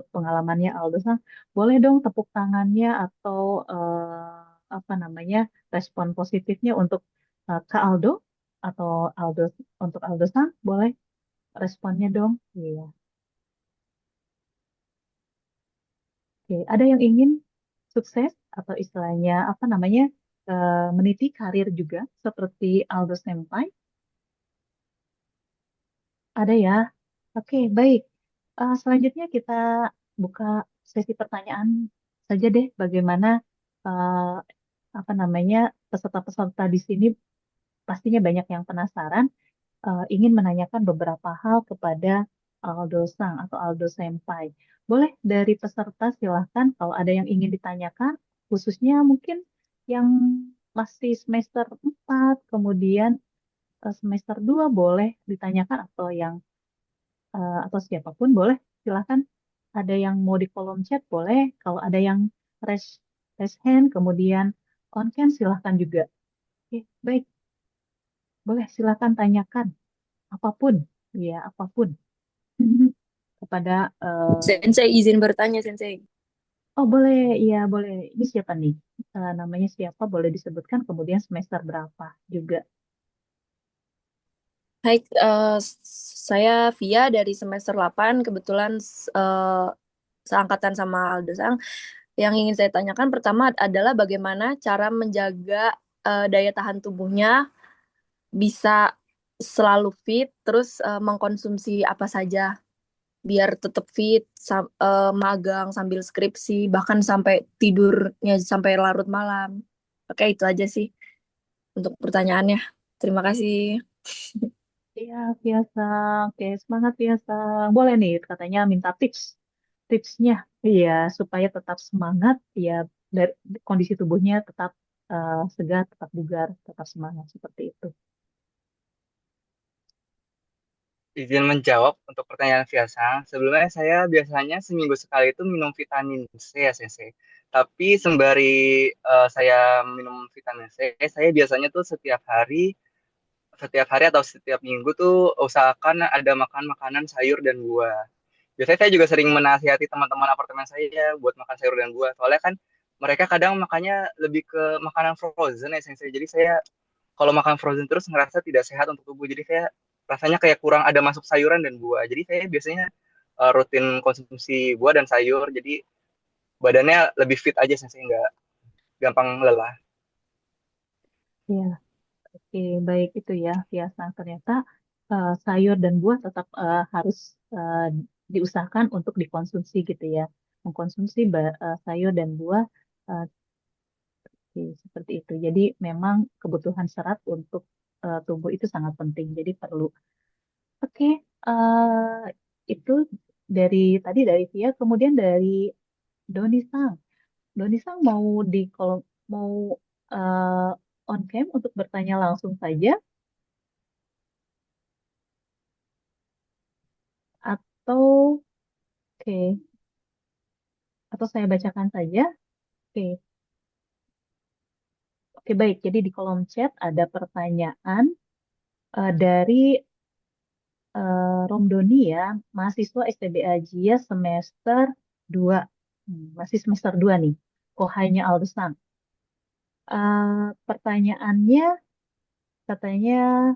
pengalamannya Aldo Sang. Boleh dong tepuk tangannya atau apa namanya respon positifnya untuk Kak Aldo atau Aldo untuk Aldo Sang. Boleh responnya dong. Iya. Oke. Ada yang ingin sukses atau istilahnya apa namanya meniti karir juga seperti Aldo Senpai? Ada ya. Oke, baik. Selanjutnya kita buka sesi pertanyaan saja deh. Bagaimana eh, apa namanya peserta-peserta di sini pastinya banyak yang penasaran, ingin menanyakan beberapa hal kepada Aldo Sang atau Aldo Senpai. Boleh dari peserta silahkan kalau ada yang ingin ditanyakan, khususnya mungkin yang masih semester 4, kemudian semester 2 boleh ditanyakan atau yang atau siapapun boleh silahkan ada yang mau di kolom chat boleh kalau ada yang raise raise hand kemudian on cam silahkan juga. Oke, baik, boleh silahkan tanyakan apapun, ya apapun. Kepada Sensei izin bertanya, Sensei. oh boleh, iya boleh. Ini siapa nih? Namanya siapa? Boleh disebutkan kemudian semester berapa juga. Hai, saya Via dari semester 8. Kebetulan seangkatan sama Aldo Sang. Yang ingin saya tanyakan pertama adalah bagaimana cara menjaga daya tahan tubuhnya bisa selalu fit, terus mengkonsumsi apa saja biar tetap fit, magang sambil skripsi, bahkan sampai tidurnya sampai larut malam. Oke, itu aja sih untuk pertanyaannya. Terima kasih. Iya, biasa. Oke, semangat biasa. Boleh nih, katanya minta tipsnya. Iya, supaya tetap semangat, ya dari kondisi tubuhnya tetap segar, tetap bugar, tetap semangat seperti itu. Izin menjawab untuk pertanyaan Fiasang. Sebelumnya saya biasanya seminggu sekali itu minum vitamin C ya, Sensei. Tapi sembari saya minum vitamin C, saya biasanya tuh setiap hari atau setiap minggu tuh usahakan ada makan makanan sayur dan buah. Biasanya saya juga sering menasihati teman-teman apartemen saya buat makan sayur dan buah. Soalnya kan mereka kadang makannya lebih ke makanan frozen ya, Sensei. Jadi saya kalau makan frozen terus ngerasa tidak sehat untuk tubuh. Jadi saya rasanya kayak kurang ada masuk sayuran dan buah. Jadi saya biasanya rutin konsumsi buah dan sayur. Jadi badannya lebih fit aja, Sensei, nggak gampang lelah. Iya, oke, baik itu ya, biasa. Ternyata sayur dan buah tetap harus diusahakan untuk dikonsumsi gitu ya. Mengkonsumsi sayur dan buah eh, seperti itu. Jadi memang kebutuhan serat untuk tubuh itu sangat penting. Jadi perlu. Oke, itu dari tadi dari Via, kemudian dari Doni Sang. Doni Sang mau di kolom mau on cam untuk bertanya langsung saja atau oke atau saya bacakan saja. Oke, oke baik. Jadi di kolom chat ada pertanyaan dari Romdoni ya, mahasiswa STBA Jia semester 2. Masih semester 2 nih. Kohainya Aldesang. Pertanyaannya katanya,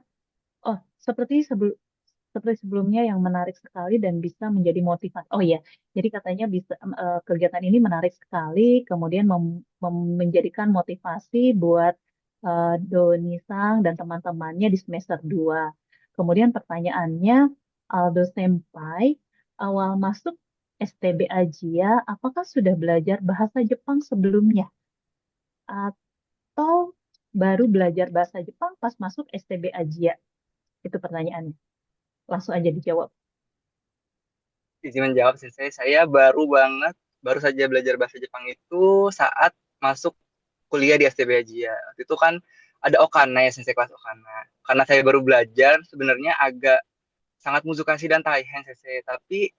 oh seperti sebelum seperti sebelumnya yang menarik sekali dan bisa menjadi motivasi. Oh iya, jadi katanya bisa kegiatan ini menarik sekali, kemudian menjadikan motivasi buat Doni Sang dan teman-temannya di semester 2. Kemudian pertanyaannya, Aldo Senpai, awal masuk STB Ajia, apakah sudah belajar bahasa Jepang sebelumnya? Atau baru belajar bahasa Jepang pas masuk STB Ajia? Itu pertanyaannya. Langsung aja dijawab. Izin menjawab sih saya baru saja belajar bahasa Jepang itu saat masuk kuliah di STB Ajia. Waktu itu kan ada Okana ya, sensei kelas Okana. Karena saya baru belajar, sebenarnya agak sangat Muzukashi dan Taihen sensei. Tapi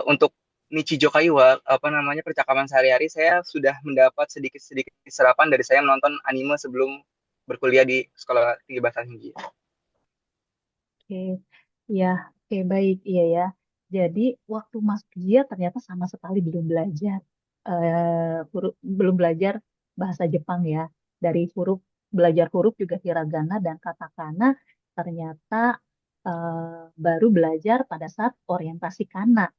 untuk Nichijou Kaiwa, apa namanya, percakapan sehari-hari, saya sudah mendapat sedikit-sedikit serapan dari saya menonton anime sebelum berkuliah di Sekolah Tinggi Bahasa Inggris. Oke, ya, oke baik, iya ya. Jadi waktu masuk dia ternyata sama sekali belum belajar, belum belajar bahasa Jepang ya. Dari huruf belajar huruf juga hiragana dan katakana ternyata baru belajar pada saat orientasi kana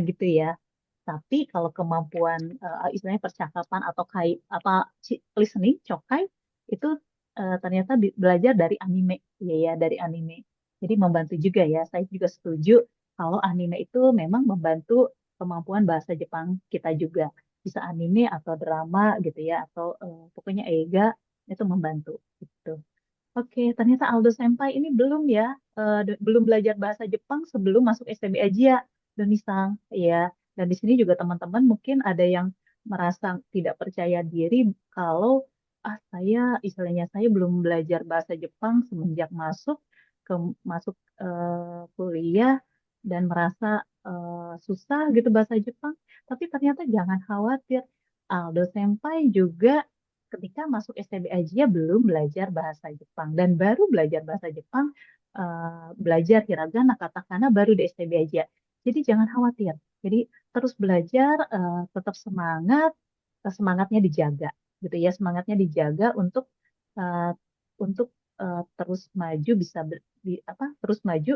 gitu ya. Tapi kalau kemampuan istilahnya percakapan atau apa listening, cokai itu ternyata belajar dari anime, iya ya dari anime. Jadi membantu juga ya. Saya juga setuju kalau anime itu memang membantu kemampuan bahasa Jepang kita juga. Bisa anime atau drama gitu ya, atau pokoknya eiga itu membantu gitu. Oke, ternyata Aldo Senpai ini belum ya, belum belajar bahasa Jepang sebelum masuk STB Aja, Donisang. Ya, dan di sini juga teman-teman mungkin ada yang merasa tidak percaya diri kalau saya istilahnya saya belum belajar bahasa Jepang semenjak ke masuk kuliah dan merasa susah gitu bahasa Jepang. Tapi ternyata jangan khawatir, Aldo Senpai juga ketika masuk STB Aja belum belajar bahasa Jepang dan baru belajar bahasa Jepang, belajar hiragana, katakana baru di STB Aja. Jadi jangan khawatir. Jadi terus belajar, tetap semangat, semangatnya dijaga, gitu ya. Semangatnya dijaga uh, untuk terus maju bisa terus maju,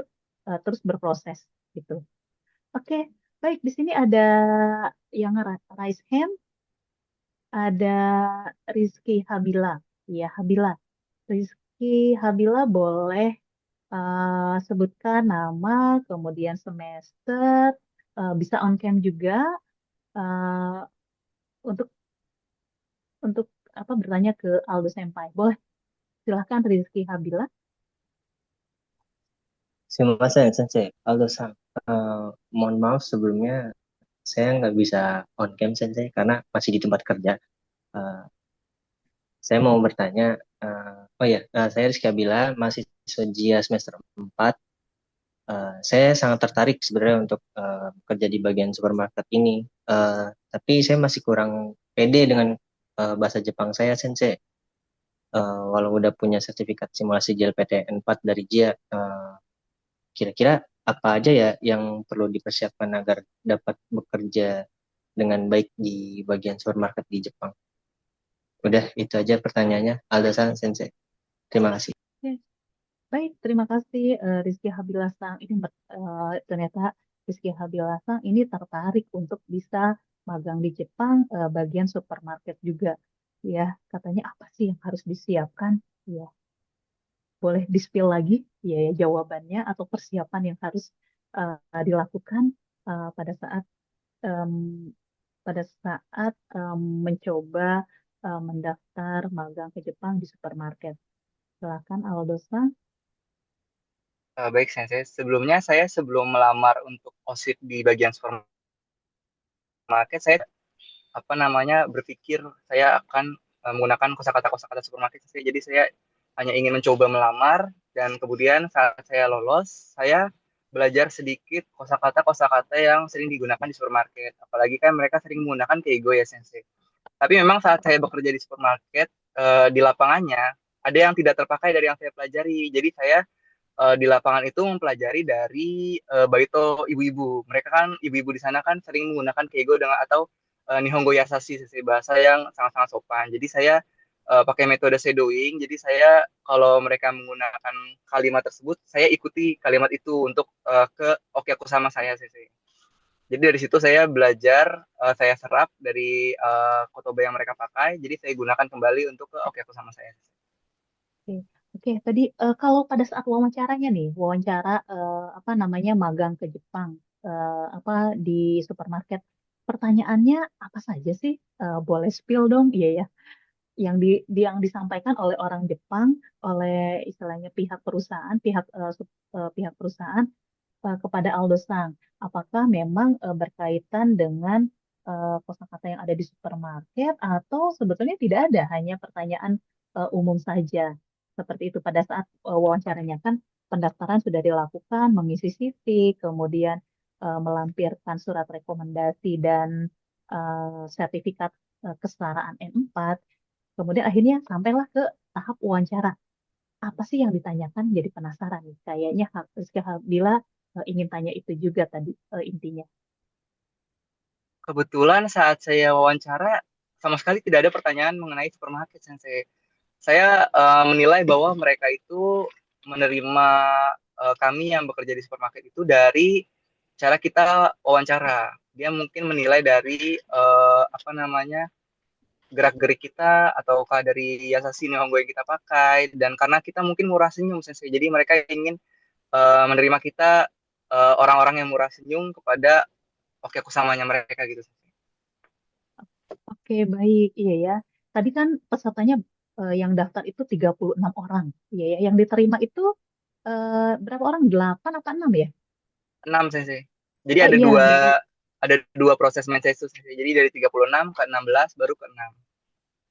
terus berproses gitu. Oke, baik di sini ada yang raise hand, ada Rizky Habila. Ya, Habila. Rizky Habila boleh sebutkan nama, kemudian semester, bisa on cam juga eh, untuk apa bertanya ke Aldo Senpai. Boleh, silahkan Rizky Habila. Sumimasen, Sensei. Aldo-san. Mohon maaf sebelumnya saya nggak bisa on cam, Sensei, karena masih di tempat kerja. Eh, saya mau bertanya, oh ya, saya Rizky Abila, mahasiswa JIA semester 4. Saya sangat tertarik sebenarnya untuk kerja di bagian supermarket ini. Tapi saya masih kurang pede dengan bahasa Jepang saya, Sensei. Walau udah punya sertifikat simulasi JLPTN 4 dari JIA, kira-kira apa aja ya yang perlu dipersiapkan agar dapat bekerja dengan baik di bagian supermarket di Jepang? Udah, itu aja pertanyaannya. Alda-san, Sensei. Terima kasih. Oke, baik, terima kasih Rizky Habila Sang. Ini ternyata Rizky Habila Sang ini tertarik untuk bisa magang di Jepang, bagian supermarket juga. Ya, katanya apa sih yang harus disiapkan? Ya, boleh di-spill lagi ya jawabannya atau persiapan yang harus dilakukan pada saat em, mencoba mendaftar magang ke Jepang di supermarket. Silakan Aldosa. Baik, sensei. Sebelumnya sebelum melamar untuk OSIT di bagian supermarket, saya apa namanya berpikir saya akan menggunakan kosakata supermarket. Jadi saya hanya ingin mencoba melamar dan kemudian saat saya lolos, saya belajar sedikit kosakata yang sering digunakan di supermarket. Apalagi kan mereka sering menggunakan keigo ya, sensei. Tapi memang saat saya bekerja di supermarket, di lapangannya ada yang tidak terpakai dari yang saya pelajari. Jadi saya di lapangan itu mempelajari dari baito ibu-ibu. Mereka kan ibu-ibu di sana kan sering menggunakan keigo dengan atau Nihongo Yasashi, bahasa yang sangat-sangat sopan. Jadi saya pakai metode shadowing. Jadi saya kalau mereka menggunakan kalimat tersebut, saya ikuti kalimat itu untuk ke oke aku sama saya sih. Jadi dari situ saya belajar, saya serap dari kotoba yang mereka pakai. Jadi saya gunakan kembali untuk ke oke aku sama saya. Oke, oke. Tadi kalau pada saat wawancaranya nih, wawancara apa namanya magang ke Jepang, apa di supermarket, pertanyaannya apa saja sih? Boleh spill dong, iya ya. Yang disampaikan oleh orang Jepang, oleh istilahnya pihak perusahaan, pihak perusahaan kepada Aldo Sang. Apakah memang berkaitan dengan kosakata yang ada di supermarket atau sebetulnya tidak ada, hanya pertanyaan umum saja. Seperti itu pada saat wawancaranya kan pendaftaran sudah dilakukan, mengisi CV, kemudian melampirkan surat rekomendasi dan sertifikat kesetaraan N4. Kemudian akhirnya sampailah ke tahap wawancara. Apa sih yang ditanyakan? Jadi penasaran nih. Kayaknya Rizky Habila ingin tanya itu juga tadi intinya. Kebetulan saat saya wawancara, sama sekali tidak ada pertanyaan mengenai supermarket, Sensei. Saya menilai bahwa mereka itu menerima kami yang bekerja di supermarket itu dari cara kita wawancara. Dia mungkin menilai dari apa namanya gerak-gerik kita ataukah dari Yasashi Nihongo yang kita pakai, dan karena kita mungkin murah senyum Sensei. Jadi mereka ingin menerima kita orang-orang yang murah senyum kepada oke kusamanya mereka gitu. Oke, baik. Iya ya. Tadi kan pesertanya yang daftar itu 36 orang. Iya ya. Yang diterima itu berapa orang? 8 apa 6 ya? 6 Sensei. Jadi Oh iya, baru. ada dua proses mencesus. Jadi dari 36 ke 16 baru ke 6.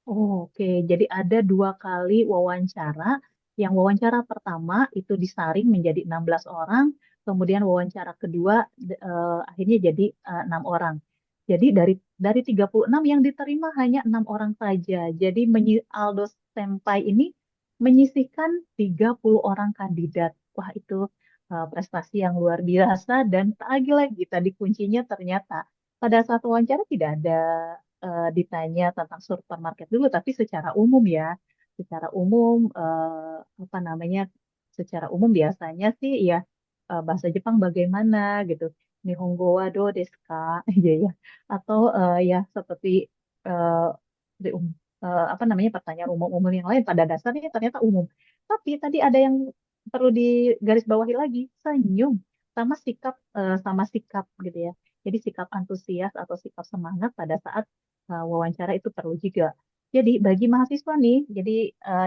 Oh, oke. Jadi ada 2 kali wawancara. Yang wawancara pertama itu disaring menjadi 16 orang. Kemudian wawancara kedua akhirnya jadi 6 orang. Jadi dari 36 yang diterima hanya 6 orang saja. Jadi Aldo Senpai ini menyisihkan 30 orang kandidat. Wah, itu prestasi yang luar biasa dan tak lagi tadi kuncinya ternyata pada saat wawancara tidak ada ditanya tentang supermarket dulu, tapi secara umum ya, secara umum apa namanya, secara umum biasanya sih ya bahasa Jepang bagaimana gitu, Nihongo wa do desu ka, ya ya, atau ya seperti eh, apa namanya pertanyaan umum-umum yang lain pada dasarnya ternyata umum. Tapi tadi ada yang perlu digarisbawahi lagi, senyum sama sikap gitu ya. Jadi sikap antusias atau sikap semangat pada saat wawancara itu perlu juga. Jadi bagi mahasiswa nih, jadi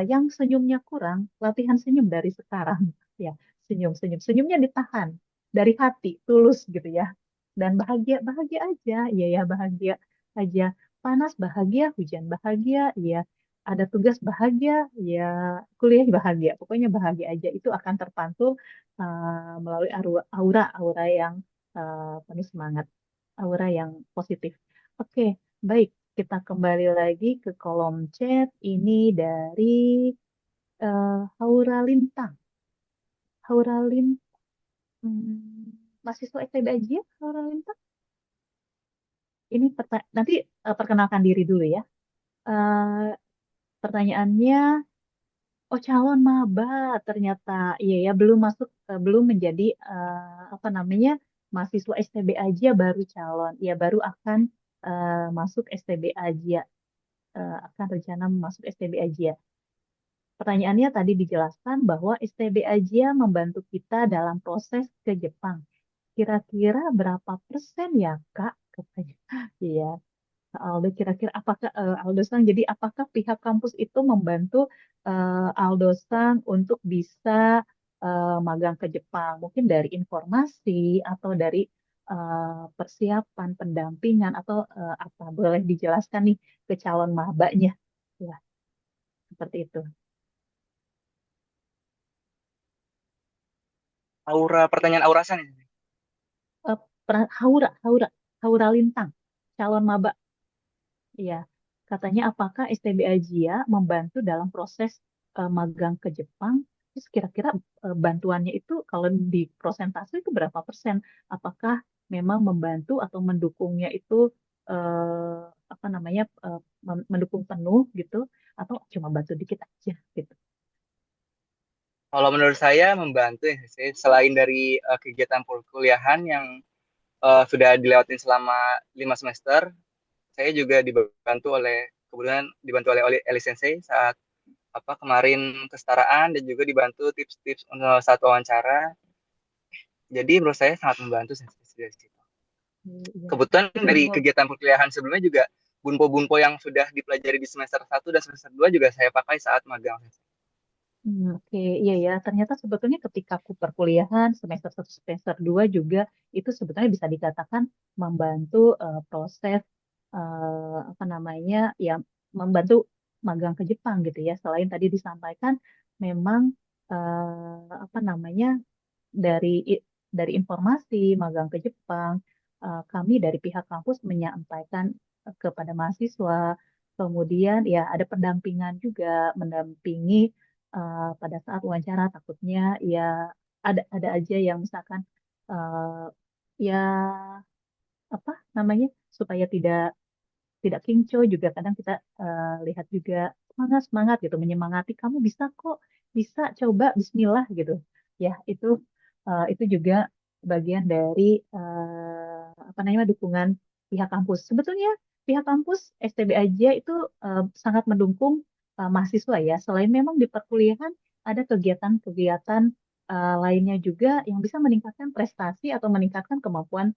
yang senyumnya kurang, latihan senyum dari sekarang ya. Senyumnya ditahan dari hati, tulus gitu ya. Dan bahagia bahagia aja, iya ya bahagia aja. Panas bahagia, hujan bahagia, iya. Ada tugas bahagia, ya kuliah bahagia. Pokoknya bahagia aja itu akan terpantul melalui aura yang penuh semangat, aura yang positif. Oke, baik. Kita kembali lagi ke kolom chat. Ini dari Haura Lintang. Haura Lintang. Mahasiswa ITB aja ya, Haura Lintang. Ini nanti perkenalkan diri dulu ya. Eh, Pertanyaannya, oh calon maba ternyata. Iya ya, belum menjadi apa namanya mahasiswa STB aja baru calon. Ya baru akan masuk STB aja. Akan rencana masuk STB aja. Pertanyaannya tadi dijelaskan bahwa STB aja membantu kita dalam proses ke Jepang. Kira-kira berapa persen ya, Kak? Katanya. Iya, Aldo kira-kira apakah Aldo Sang, jadi apakah pihak kampus itu membantu Aldo Sang untuk bisa magang ke Jepang? Mungkin dari informasi atau dari persiapan, pendampingan atau apa? Boleh dijelaskan nih ke calon mabanya. Ya, seperti itu. Pertanyaan aurasan ini. Eh, Haura Lintang, calon maba. Iya, katanya apakah STB Ajia membantu dalam proses magang ke Jepang? Terus kira-kira bantuannya itu kalau di prosentase itu berapa persen? Apakah memang membantu atau mendukungnya itu eh, apa namanya mendukung penuh gitu atau cuma bantu dikit aja gitu. Kalau menurut saya membantu ya sih, selain dari kegiatan perkuliahan yang sudah dilewatin selama 5 semester, saya juga dibantu oleh Eli Sensei saat kemarin kesetaraan dan juga dibantu tips-tips untuk saat wawancara. Jadi menurut saya sangat membantu Sensei dari situ. Iya. Kebetulan Itu dari semua. kegiatan perkuliahan sebelumnya juga bunpo-bunpo yang sudah dipelajari di semester 1 dan semester 2 juga saya pakai saat magang. Oke, iya ya. Ternyata sebetulnya ketika aku perkuliahan semester 1 semester 2 juga itu sebetulnya bisa dikatakan membantu proses apa namanya ya membantu magang ke Jepang gitu ya. Selain tadi disampaikan memang apa namanya dari dari informasi magang ke Jepang, kami dari pihak kampus menyampaikan kepada mahasiswa. Kemudian ya ada pendampingan juga, mendampingi pada saat wawancara. Takutnya ya ada aja yang misalkan eh, ya apa namanya supaya tidak kinco juga kadang kita lihat juga semangat semangat gitu menyemangati kamu bisa kok bisa coba Bismillah gitu ya itu juga bagian dari apa namanya dukungan pihak kampus sebetulnya pihak kampus STB aja itu sangat mendukung mahasiswa ya selain memang di perkuliahan ada kegiatan-kegiatan lainnya juga yang bisa meningkatkan prestasi atau meningkatkan kemampuan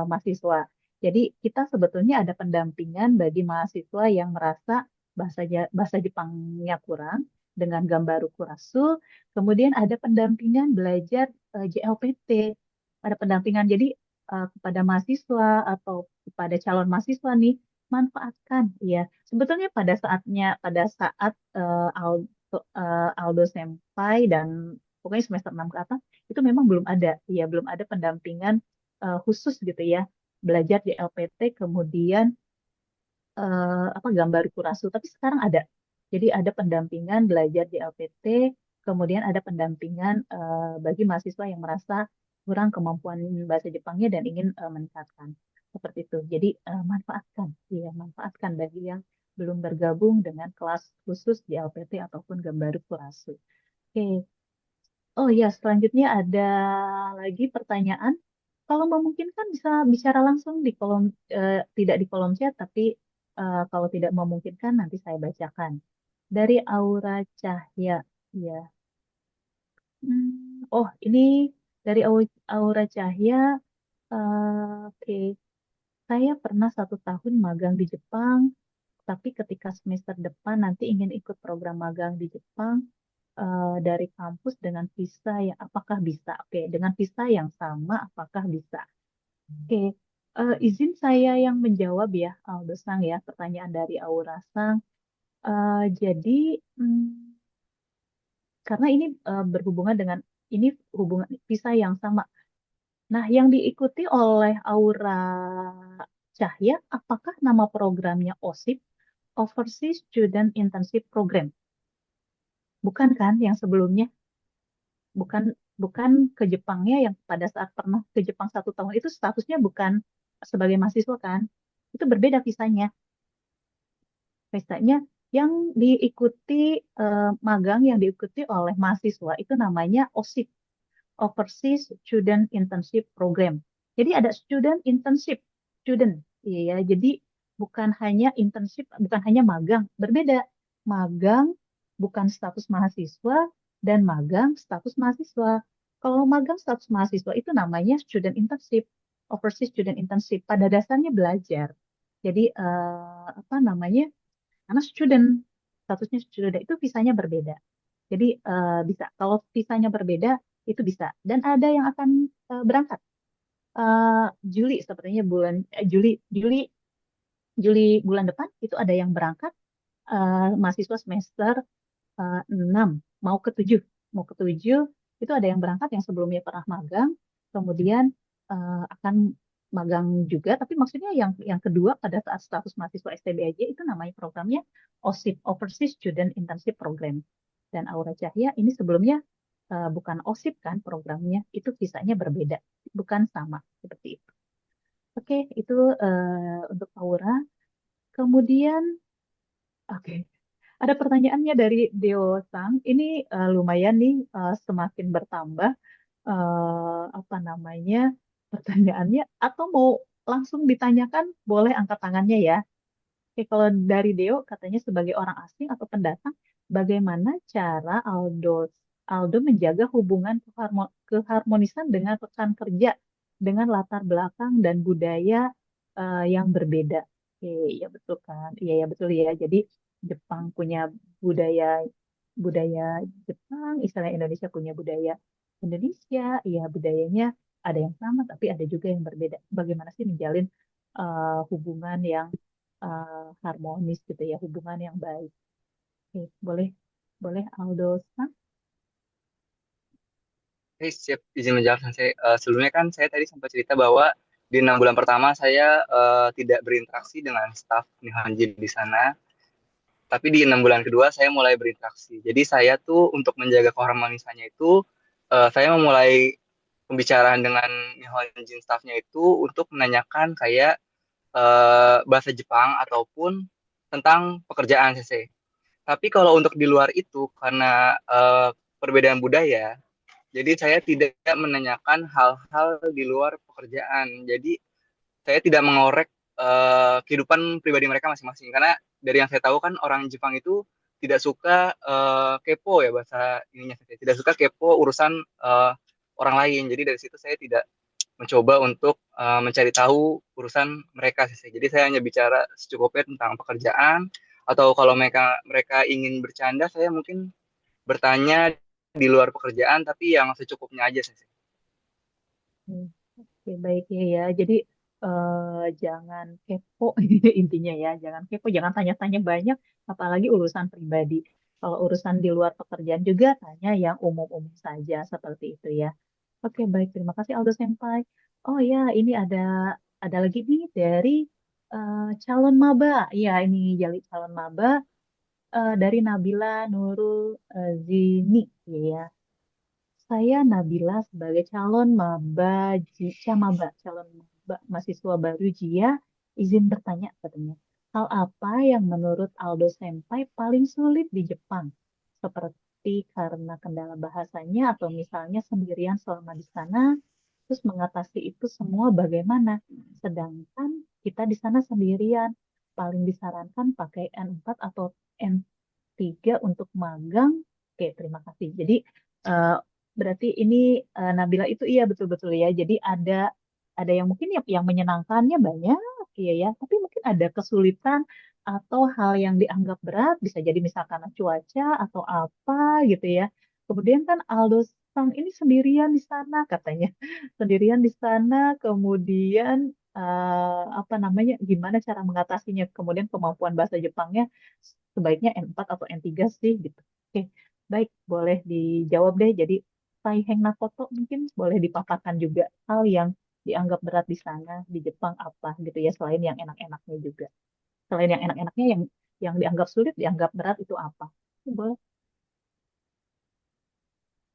mahasiswa. Jadi kita sebetulnya ada pendampingan bagi mahasiswa yang merasa bahasa Jepangnya kurang dengan gambaru kurasu. Kemudian ada pendampingan belajar JLPT. Ada pendampingan jadi kepada mahasiswa atau kepada calon mahasiswa nih manfaatkan ya. Sebetulnya pada saat Aldo Senpai dan pokoknya semester 6 ke atas itu memang belum ada pendampingan khusus gitu ya belajar di LPT kemudian gambar kurasu tapi sekarang ada jadi ada pendampingan belajar di LPT kemudian ada pendampingan bagi mahasiswa yang merasa kurang kemampuan bahasa Jepangnya dan ingin meningkatkan seperti itu jadi manfaatkan bagi yang belum bergabung dengan kelas khusus di LPT ataupun gambar kurasu. Oke. Oh ya, selanjutnya ada lagi pertanyaan. Kalau memungkinkan bisa bicara langsung di kolom, tidak di kolom chat, tapi kalau tidak memungkinkan nanti saya bacakan. Dari Aura Cahya, ya. Ini dari Aura Cahya. Oke, saya pernah 1 tahun magang di Jepang, tapi ketika semester depan nanti ingin ikut program magang di Jepang dari kampus dengan visa yang apakah bisa? Oke, dengan visa yang sama apakah bisa? Oke, izin saya yang menjawab ya, Aldo Sang ya, pertanyaan dari Aura Sang. Jadi karena ini berhubungan dengan ini hubungan visa yang sama. Nah, yang diikuti oleh Aura Cahya, apakah nama programnya OSIP, Overseas Student Internship Program? Bukan kan yang sebelumnya? Bukan bukan ke Jepangnya yang pada saat pernah ke Jepang 1 tahun itu statusnya bukan sebagai mahasiswa kan? Itu berbeda visanya. Visanya yang diikuti magang yang diikuti oleh mahasiswa itu namanya OSIP, Overseas Student Internship Program. Jadi ada student internship, student, iya. Jadi bukan hanya internship, bukan hanya magang, berbeda. Magang bukan status mahasiswa dan magang status mahasiswa. Kalau magang status mahasiswa itu namanya student internship, overseas student internship. Pada dasarnya belajar. Jadi apa namanya? Karena student, statusnya student itu visanya berbeda. Jadi bisa kalau visanya berbeda itu bisa. Dan ada yang akan berangkat Juli sepertinya Juli bulan depan itu ada yang berangkat mahasiswa semester 6 mau ke 7 mau ke 7 itu ada yang berangkat yang sebelumnya pernah magang kemudian akan magang juga tapi maksudnya yang kedua pada saat status mahasiswa STB aja itu namanya programnya OSIP Overseas Student Internship Program dan Aura Cahya ini sebelumnya bukan OSIP kan programnya itu visanya berbeda bukan sama seperti itu. Oke, itu untuk Aura. Kemudian, oke, ada pertanyaannya dari Deo Sang. Ini lumayan nih, semakin bertambah. Apa namanya pertanyaannya? Atau mau langsung ditanyakan? Boleh angkat tangannya ya. Oke, kalau dari Deo katanya sebagai orang asing atau pendatang, bagaimana cara Aldo menjaga hubungan keharmonisan dengan rekan kerja dengan latar belakang dan budaya yang berbeda? Oke, ya betul kan? Iya ya betul ya. Jadi Jepang punya budaya budaya Jepang, istilah Indonesia punya budaya Indonesia. Iya budayanya ada yang sama tapi ada juga yang berbeda. Bagaimana sih menjalin hubungan yang harmonis gitu ya, hubungan yang baik. Oke, boleh, boleh Aldo Sang? Oke, siap izin menjawab Sensei. Sebelumnya kan saya tadi sempat cerita bahwa di 6 bulan pertama saya tidak berinteraksi dengan staf Nihonjin di sana. Tapi di 6 bulan kedua saya mulai berinteraksi. Jadi saya tuh untuk menjaga keharmonisannya itu saya memulai pembicaraan dengan Nihonjin staffnya itu untuk menanyakan kayak bahasa Jepang ataupun tentang pekerjaan CC. Tapi kalau untuk di luar itu karena perbedaan budaya, jadi saya tidak menanyakan hal-hal di luar pekerjaan. Jadi saya tidak mengorek kehidupan pribadi mereka masing-masing karena dari yang saya tahu kan orang Jepang itu tidak suka kepo ya bahasa ininya, tidak suka kepo urusan orang lain. Jadi dari situ saya tidak mencoba untuk mencari tahu urusan mereka sih. Jadi saya hanya bicara secukupnya tentang pekerjaan atau kalau mereka mereka ingin bercanda saya mungkin bertanya di luar pekerjaan tapi yang secukupnya aja sih. Hmm, oke, baik ya ya. Jadi jangan kepo intinya ya, jangan kepo, jangan tanya-tanya banyak, apalagi urusan pribadi. Kalau urusan di luar pekerjaan juga tanya yang umum-umum saja seperti itu ya. Oke, baik. Terima kasih Aldo Senpai. Oh ya, ini ada lagi nih dari calon maba. Ya, ini Jali calon maba dari Nabila Nurul Zini. Ya, saya Nabila sebagai calon calon maba mahasiswa baru JIA, izin bertanya katanya. Hal apa yang menurut Aldo Senpai paling sulit di Jepang? Seperti karena kendala bahasanya atau misalnya sendirian selama di sana, terus mengatasi itu semua bagaimana? Sedangkan kita di sana sendirian, paling disarankan pakai N4 atau N3 untuk magang. Oke, terima kasih. Jadi eh, berarti ini Nabila itu iya betul-betul ya. Jadi ada yang mungkin yang menyenangkannya banyak, iya ya. Tapi mungkin ada kesulitan atau hal yang dianggap berat, bisa jadi misalkan karena cuaca atau apa gitu ya. Kemudian kan Aldo Sang ini sendirian di sana katanya, sendirian di sana. Kemudian apa namanya? Gimana cara mengatasinya? Kemudian kemampuan bahasa Jepangnya sebaiknya N4 atau N3 sih gitu. Oke, baik, boleh dijawab deh. Jadi Taiheng Nakoto mungkin boleh dipaparkan juga hal yang dianggap berat di sana di Jepang apa gitu ya selain yang enak-enaknya juga. Selain yang enak-enaknya yang dianggap sulit, dianggap berat itu apa? Boleh.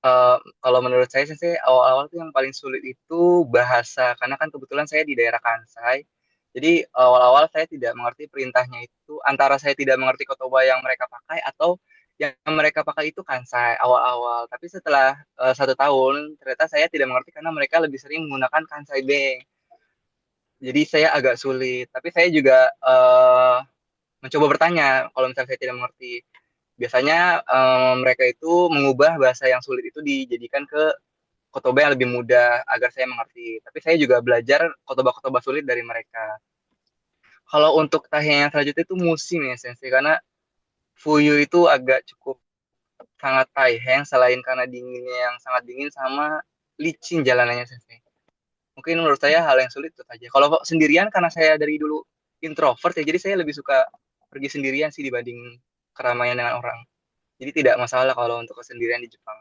Eh, Kalau menurut saya sih awal-awal tuh yang paling sulit itu bahasa karena kan kebetulan saya di daerah Kansai. Jadi awal-awal saya tidak mengerti perintahnya itu antara saya tidak mengerti kotoba yang mereka pakai atau yang mereka pakai itu Kansai awal-awal. Tapi setelah 1 tahun ternyata saya tidak mengerti karena mereka lebih sering menggunakan Kansai Bank. Jadi saya agak sulit. Tapi saya juga mencoba bertanya kalau misalnya saya tidak mengerti. Biasanya mereka itu mengubah bahasa yang sulit itu dijadikan ke kotoba yang lebih mudah agar saya mengerti. Tapi saya juga belajar kotoba-kotoba sulit dari mereka. Kalau untuk tahun yang selanjutnya itu musim ya Sensei, karena Fuyu itu agak cukup sangat taiheng selain karena dinginnya yang sangat dingin sama licin jalanannya Sensei. Mungkin menurut saya hal yang sulit itu saja. Kalau sendirian karena saya dari dulu introvert ya, jadi saya lebih suka pergi sendirian sih dibanding keramaian dengan orang. Jadi tidak masalah kalau untuk kesendirian di Jepang.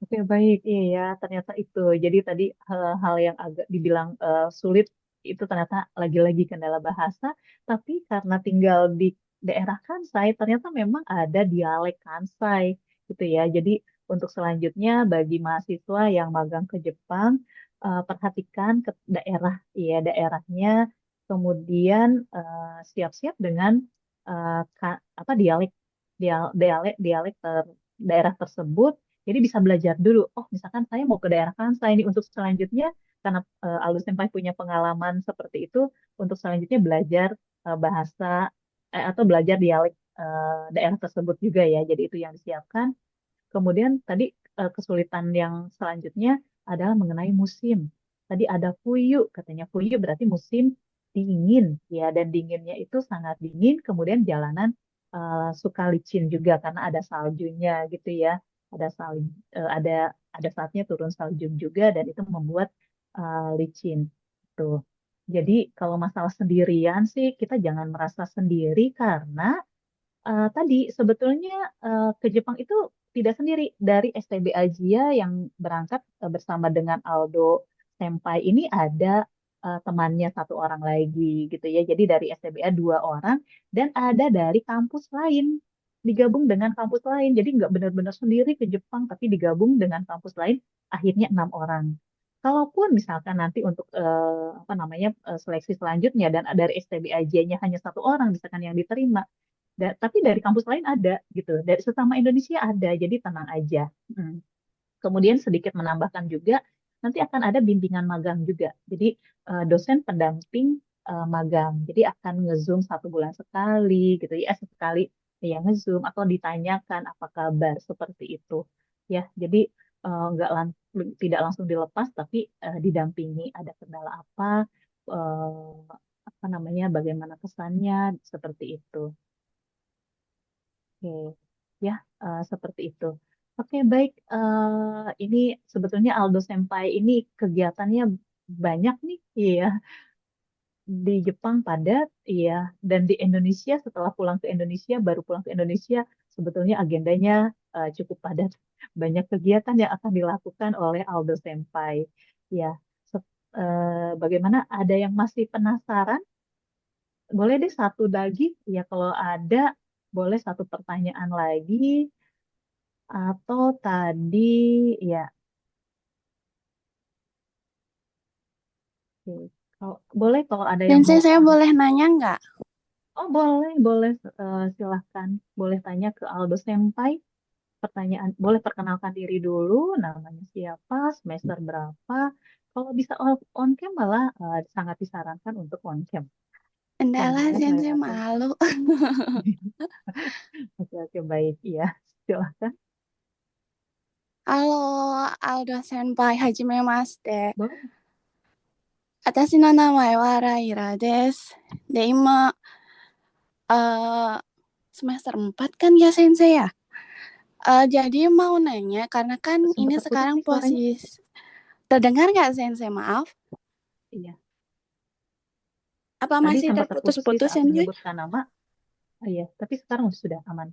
Oke, baik. Iya ya, ternyata itu. Jadi tadi hal-hal yang agak dibilang sulit itu ternyata lagi-lagi kendala bahasa, tapi karena tinggal di daerah Kansai, ternyata memang ada dialek Kansai gitu ya. Jadi untuk selanjutnya bagi mahasiswa yang magang ke Jepang, perhatikan ke daerah, ya daerahnya, kemudian siap-siap dengan apa dialek daerah tersebut. Jadi bisa belajar dulu. Oh, misalkan saya mau ke daerah Kansai ini untuk selanjutnya, karena Aldo Senpai punya pengalaman seperti itu, untuk selanjutnya belajar bahasa atau belajar dialek daerah tersebut juga ya. Jadi itu yang disiapkan. Kemudian tadi kesulitan yang selanjutnya adalah mengenai musim. Tadi ada fuyu, katanya fuyu berarti musim dingin ya, dan dinginnya itu sangat dingin. Kemudian jalanan suka licin juga karena ada saljunya gitu ya. Ada salju, ada saatnya turun salju juga dan itu membuat licin. Tuh. Jadi kalau masalah sendirian sih kita jangan merasa sendiri karena tadi sebetulnya ke Jepang itu tidak sendiri. Dari STB Asia yang berangkat bersama dengan Aldo Senpai ini ada temannya satu orang lagi gitu ya. Jadi dari STBA dua orang dan ada dari kampus lain digabung dengan kampus lain. Jadi nggak benar-benar sendiri ke Jepang tapi digabung dengan kampus lain akhirnya 6 orang. Kalaupun misalkan nanti untuk apa namanya seleksi selanjutnya dan dari STB Asia-nya hanya satu orang misalkan yang diterima, tapi dari kampus lain ada gitu, dari sesama Indonesia ada, jadi tenang aja. Mm. Kemudian sedikit menambahkan juga, nanti akan ada bimbingan magang juga. Jadi dosen pendamping magang, jadi akan nge-zoom 1 bulan sekali gitu ya, sekali ya nge-zoom atau ditanyakan apa kabar seperti itu. Ya, jadi nggak tidak langsung dilepas, tapi didampingi ada kendala apa, apa namanya, bagaimana kesannya seperti itu. Oke, ya seperti itu. Oke, baik. Ini sebetulnya Aldo Senpai ini kegiatannya banyak nih, iya. Di Jepang padat, iya. Dan di Indonesia setelah pulang ke Indonesia, baru pulang ke Indonesia, sebetulnya agendanya cukup padat. Banyak kegiatan yang akan dilakukan oleh Aldo Senpai. Ya, bagaimana? Ada yang masih penasaran? Boleh deh satu lagi, ya kalau ada, boleh satu pertanyaan lagi. Atau tadi ya, oke. Boleh kalau ada yang Sensei, mau saya boleh nanya nggak? oh boleh boleh silahkan, boleh tanya ke Aldo Senpai. Pertanyaan, boleh perkenalkan diri dulu, namanya siapa, semester berapa. Kalau bisa on cam malah sangat disarankan untuk on cam. Enggak lah, Kemudian Sensei malu. oke oke baik ya, silahkan. Halo, Aldo Senpai, hajime mashite. Boleh. 私の名前はライラです。で、今、semester 4 kan ya, Sensei ya? Jadi mau nanya, karena kan Sempat ini terputus sekarang nih suaranya. posisi... Terdengar nggak, Sensei? Maaf. Iya. Apa Tadi masih sempat terputus sih terputus-putus, saat Sensei? menyebutkan nama. Iya, tapi sekarang sudah aman.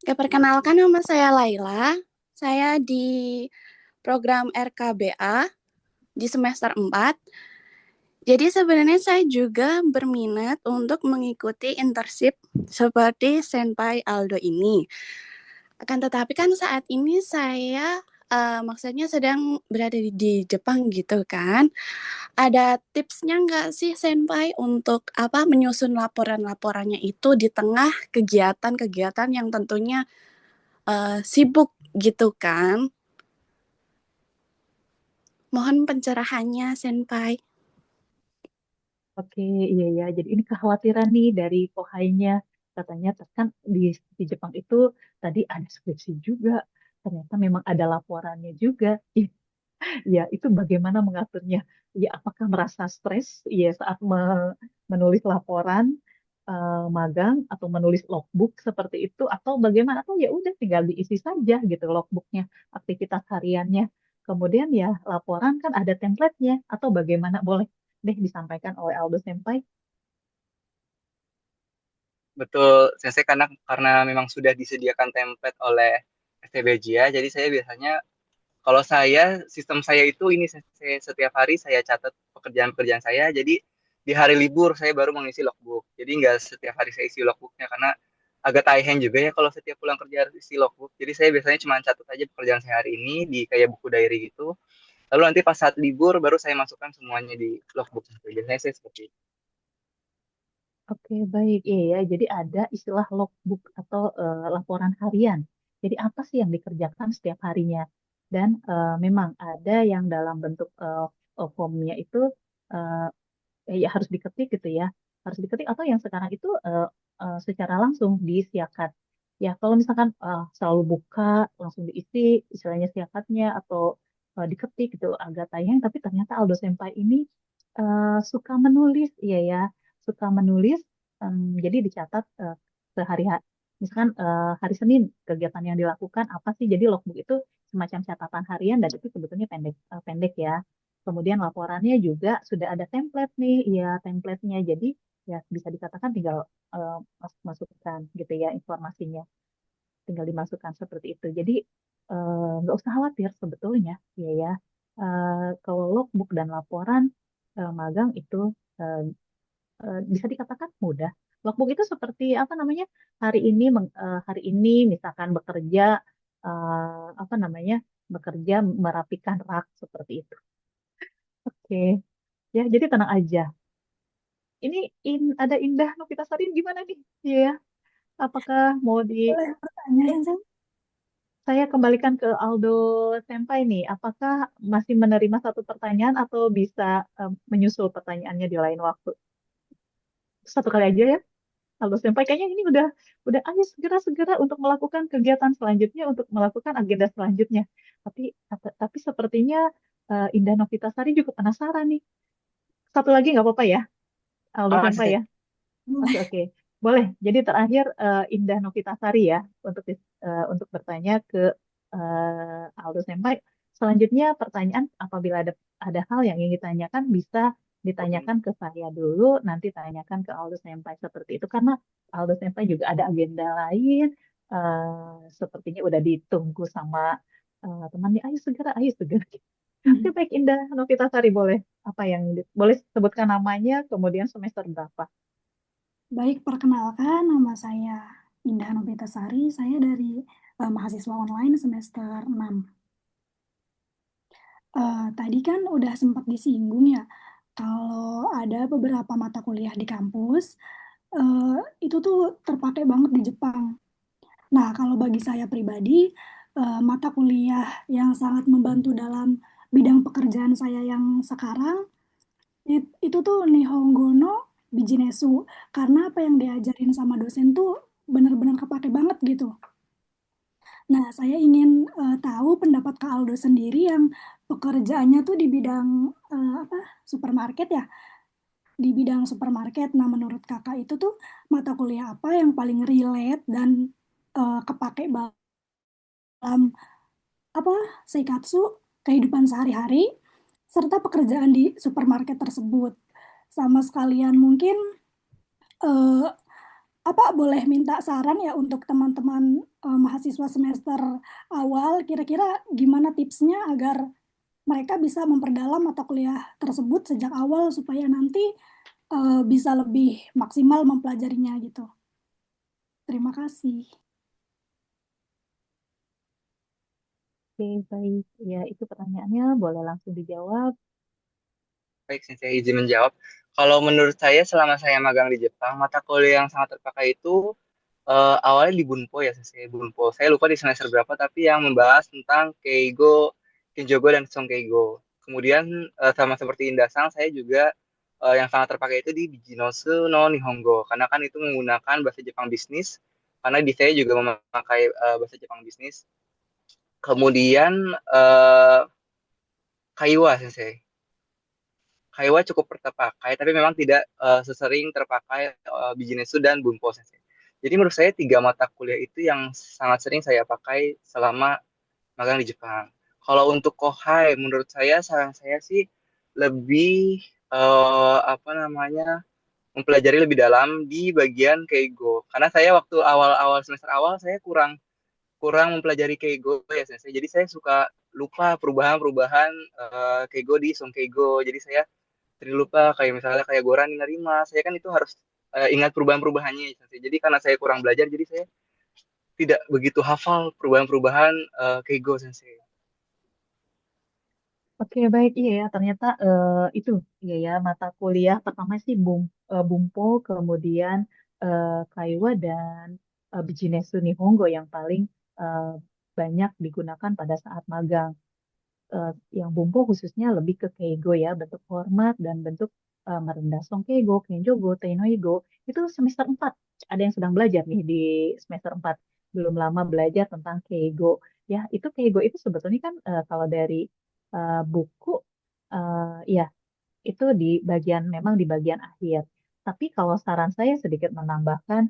Oke, perkenalkan nama saya Laila. Saya di program RKBA di semester 4. Jadi sebenarnya saya juga berminat untuk mengikuti internship seperti Senpai Aldo ini. Akan tetapi kan saat ini saya maksudnya sedang berada di Jepang gitu kan. Ada tipsnya nggak sih Senpai untuk menyusun laporan-laporannya itu di tengah kegiatan-kegiatan yang tentunya sibuk gitu kan? Mohon pencerahannya, Senpai. Oke, iya ya. Jadi ini kekhawatiran nih dari Kohainya. Katanya kan di Jepang itu tadi ada skripsi juga. Ternyata memang ada laporannya juga. Ya, itu bagaimana mengaturnya? Ya, apakah merasa stres ya saat menulis laporan magang atau menulis logbook seperti itu, atau bagaimana? Atau ya udah tinggal diisi saja gitu logbooknya, aktivitas hariannya. Kemudian ya laporan kan ada template-nya, atau bagaimana? Boleh deh disampaikan oleh Aldo Senpai. Betul, saya karena memang sudah disediakan template oleh STBJA, jadi saya biasanya kalau sistem saya itu ini saya, setiap hari saya catat pekerjaan-pekerjaan saya. Jadi di hari libur saya baru mengisi logbook. Jadi nggak setiap hari saya isi logbooknya karena agak taehen juga ya kalau setiap pulang kerja harus isi logbook. Jadi saya biasanya cuma catat aja pekerjaan saya hari ini di kayak buku diary gitu. Lalu nanti pas saat libur baru saya masukkan semuanya di logbook. Biasanya saya seperti itu. Oke, baik. Iya ya, jadi ada istilah logbook atau laporan harian. Jadi apa sih yang dikerjakan setiap harinya? Dan memang ada yang dalam bentuk formnya itu eh, ya harus diketik gitu ya. Harus diketik atau yang sekarang itu secara langsung di siakat. Ya, kalau misalkan selalu buka, langsung diisi istilahnya siakatnya atau diketik gitu agak tayang, tapi ternyata Aldo Senpai ini suka menulis, iya ya, suka menulis. Jadi dicatat sehari misalkan hari Senin kegiatan yang dilakukan apa sih? Jadi logbook itu semacam catatan harian dan itu sebetulnya pendek ya. Kemudian laporannya juga sudah ada template nih, ya template-nya. Jadi ya bisa dikatakan tinggal masukkan gitu ya informasinya, tinggal dimasukkan seperti itu. Jadi nggak usah khawatir sebetulnya, ya ya. Kalau logbook dan laporan magang itu eh, bisa dikatakan mudah. Logbook itu seperti apa namanya? Hari ini misalkan bekerja apa namanya? Bekerja merapikan rak seperti itu. Oke. Ya, jadi tenang aja. Ini ada Indah Novitasari gimana nih? Iya, apakah mau di Boleh bertanya, Sensei? saya kembalikan ke Aldo Senpai nih? Apakah masih menerima satu pertanyaan atau bisa menyusul pertanyaannya di lain waktu? Satu kali aja ya, Aldo Senpai. Kayaknya ini udah ayo segera-segera untuk melakukan kegiatan selanjutnya, untuk melakukan agenda selanjutnya. Tapi sepertinya Indah Novitasari juga penasaran nih. Satu lagi nggak apa-apa ya, Aldo Oh, Senpai sih. ya? Oke, Boleh. oke. Boleh. Jadi terakhir Indah Novitasari ya untuk bertanya ke Aldo Senpai. Selanjutnya pertanyaan apabila ada hal yang ingin ditanyakan bisa Oke. ditanyakan ke saya dulu, nanti tanyakan ke Aldo Senpai seperti itu karena Aldo Senpai juga ada agenda lain. Sepertinya udah ditunggu sama temannya. Ayo segera. Oke, Mhm. baik Indah Novitasari boleh apa yang boleh sebutkan namanya, kemudian semester berapa? Baik, perkenalkan nama saya Indah Novitasari. Saya dari mahasiswa online semester 6. Tadi kan udah sempat disinggung ya, kalau ada beberapa mata kuliah di kampus, itu tuh terpakai banget di Jepang. Nah, kalau bagi saya pribadi, mata kuliah yang sangat membantu dalam bidang pekerjaan saya yang sekarang, itu tuh Nihongo no Bijinesu. Karena apa yang diajarin sama dosen tuh benar-benar kepake banget gitu. Nah, saya ingin tahu pendapat Kak Aldo sendiri yang pekerjaannya tuh di bidang apa supermarket ya, di bidang supermarket. Nah, menurut Kakak itu tuh mata kuliah apa yang paling relate dan kepake dalam apa seikatsu kehidupan sehari-hari serta pekerjaan di supermarket tersebut. Sama sekalian mungkin eh, apa boleh minta saran ya untuk teman-teman mahasiswa semester awal, kira-kira gimana tipsnya agar mereka bisa memperdalam mata kuliah tersebut sejak awal supaya nanti bisa lebih maksimal mempelajarinya gitu. Terima kasih. Oke, baik. Ya, itu pertanyaannya. Boleh langsung dijawab. Baik, saya izin menjawab. Kalau menurut saya selama saya magang di Jepang, mata kuliah yang sangat terpakai itu awalnya di Bunpo ya, saya Bunpo. Saya lupa di semester berapa, tapi yang membahas tentang Keigo, Kinjogo, dan Sonkeigo. Kemudian sama seperti Indasang, saya juga yang sangat terpakai itu di Bijinosu no Nihongo, karena kan itu menggunakan bahasa Jepang bisnis, karena di saya juga memakai bahasa Jepang bisnis. Kemudian Kaiwa, Sensei. Kaiwa cukup terpakai, tapi memang tidak sesering terpakai Bijinesu dan Bunpo. Jadi menurut saya tiga mata kuliah itu yang sangat sering saya pakai selama magang di Jepang. Kalau untuk Kohai, menurut saya saran saya sih lebih apa namanya mempelajari lebih dalam di bagian Keigo. Karena saya waktu awal-awal semester awal saya kurang kurang mempelajari Keigo ya Sensei. Jadi saya suka lupa perubahan-perubahan Keigo di Song Keigo. Jadi saya sering lupa kayak misalnya kayak Goran Narima saya kan itu harus ingat perubahan-perubahannya Sensei. Jadi karena saya kurang belajar, jadi saya tidak begitu hafal perubahan-perubahan Keigo Sensei. Oke, baik. Iya ya, ternyata itu iya ya mata kuliah pertama sih Bumpo, kemudian Kaiwa dan Bijinesu Nihongo yang paling eh, banyak digunakan pada saat magang. Eh, yang Bumpo khususnya lebih ke Keigo ya, bentuk hormat dan bentuk merendah Songkeigo, Kenjogo, Teinoigo. Itu semester 4. Ada yang sedang belajar nih di semester 4. Belum lama belajar tentang Keigo. Ya, itu Keigo itu sebetulnya kan kalau dari buku ya itu di bagian memang di bagian akhir. Tapi kalau saran saya sedikit menambahkan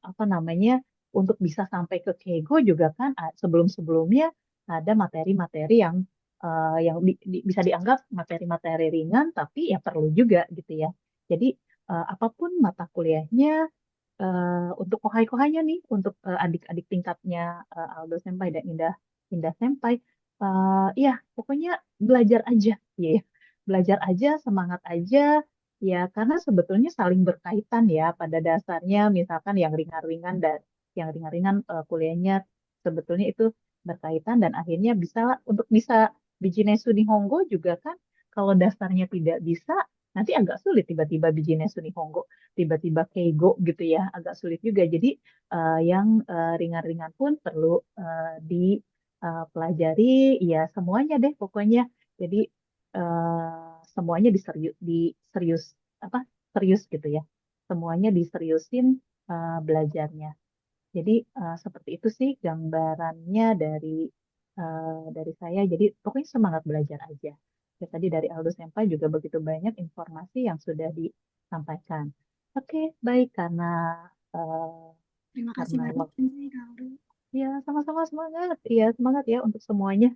apa namanya untuk bisa sampai ke Keigo juga kan sebelum-sebelumnya ada materi-materi yang bisa dianggap materi-materi ringan tapi ya perlu juga gitu ya. Jadi apapun mata kuliahnya untuk kohai-kohainya nih, untuk adik-adik tingkatnya Aldo Senpai dan Indah Indah Senpai, ya pokoknya belajar aja, ya, belajar aja, semangat aja, ya karena sebetulnya saling berkaitan ya pada dasarnya, misalkan yang ringan-ringan dan yang ringan-ringan kuliahnya sebetulnya itu berkaitan dan akhirnya bisa untuk bisa Bijinesu Nihongo juga kan kalau dasarnya tidak bisa nanti agak sulit tiba-tiba Bijinesu Nihongo tiba-tiba keigo gitu ya agak sulit juga jadi yang ringan-ringan pun perlu dipelajari ya semuanya deh pokoknya jadi semuanya diserius apa serius gitu ya semuanya diseriusin belajarnya jadi seperti itu sih gambarannya dari saya jadi pokoknya semangat belajar aja ya, tadi dari Aldo Senpai juga begitu banyak informasi yang sudah disampaikan. Oke, baik eh, Terima kasih karena banyak waktu Sensei Kak Aldo. ya sama-sama semangat ya untuk semuanya.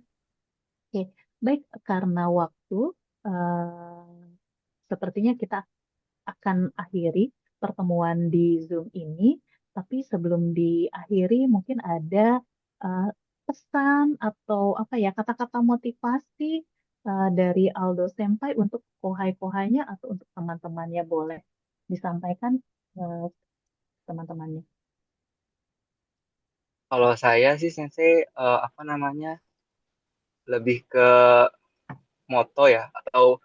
Oke, baik karena waktu sepertinya kita akan akhiri pertemuan di Zoom ini. Tapi sebelum diakhiri mungkin ada eh, pesan atau apa ya kata-kata motivasi dari Aldo Senpai untuk kohai-kohainya atau untuk teman-temannya boleh disampaikan eh, teman-temannya. Kalau saya sih Sensei apa namanya lebih ke moto ya atau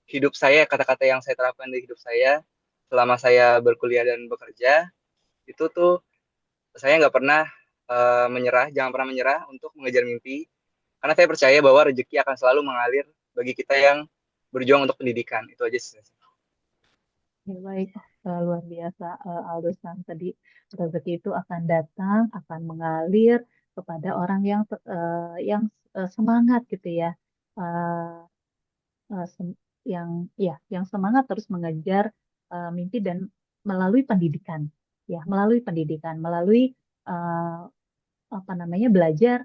hidup saya kata-kata yang saya terapkan di hidup saya selama saya berkuliah dan bekerja itu tuh saya nggak pernah menyerah, jangan pernah menyerah untuk mengejar mimpi karena saya percaya bahwa rezeki akan selalu mengalir bagi kita yang berjuang untuk pendidikan. Itu aja sih. Ya, baik, luar biasa Aldo San tadi rezeki itu akan datang, akan mengalir kepada orang yang semangat gitu ya. Eh, eh, sem- yang yang semangat terus mengejar mimpi dan melalui pendidikan ya melalui eh, apa namanya belajar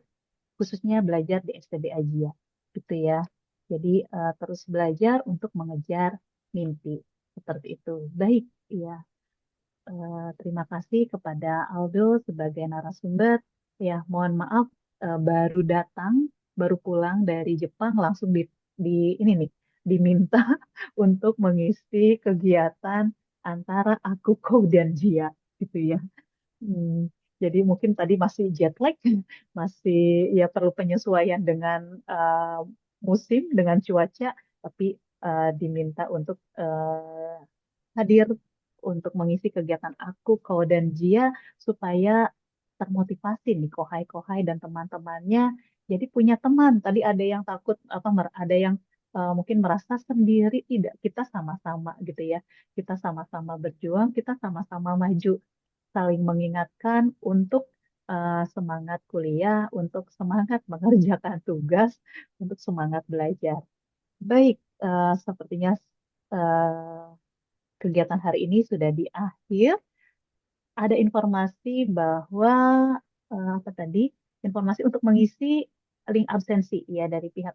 khususnya belajar di STB Ajia gitu ya jadi terus belajar untuk mengejar mimpi seperti itu baik ya terima kasih kepada Aldo sebagai narasumber. Ya, mohon maaf baru datang, baru pulang dari Jepang langsung di ini nih diminta untuk mengisi kegiatan antara Akuko dan Jia gitu ya. Hmm, jadi mungkin tadi masih jet lag, masih ya perlu penyesuaian dengan musim, dengan cuaca, tapi diminta untuk hadir untuk mengisi kegiatan aku, Kau dan Jia supaya termotivasi nih Kohai-Kohai dan teman-temannya. Jadi punya teman. Tadi ada yang takut apa ada yang mungkin merasa sendiri tidak kita sama-sama gitu ya. Kita sama-sama berjuang, kita sama-sama maju, saling mengingatkan untuk semangat kuliah, untuk semangat mengerjakan tugas, untuk semangat belajar. Baik, sepertinya eh, kegiatan hari ini sudah di akhir. Ada informasi bahwa apa tadi? Informasi untuk mengisi link absensi ya dari pihak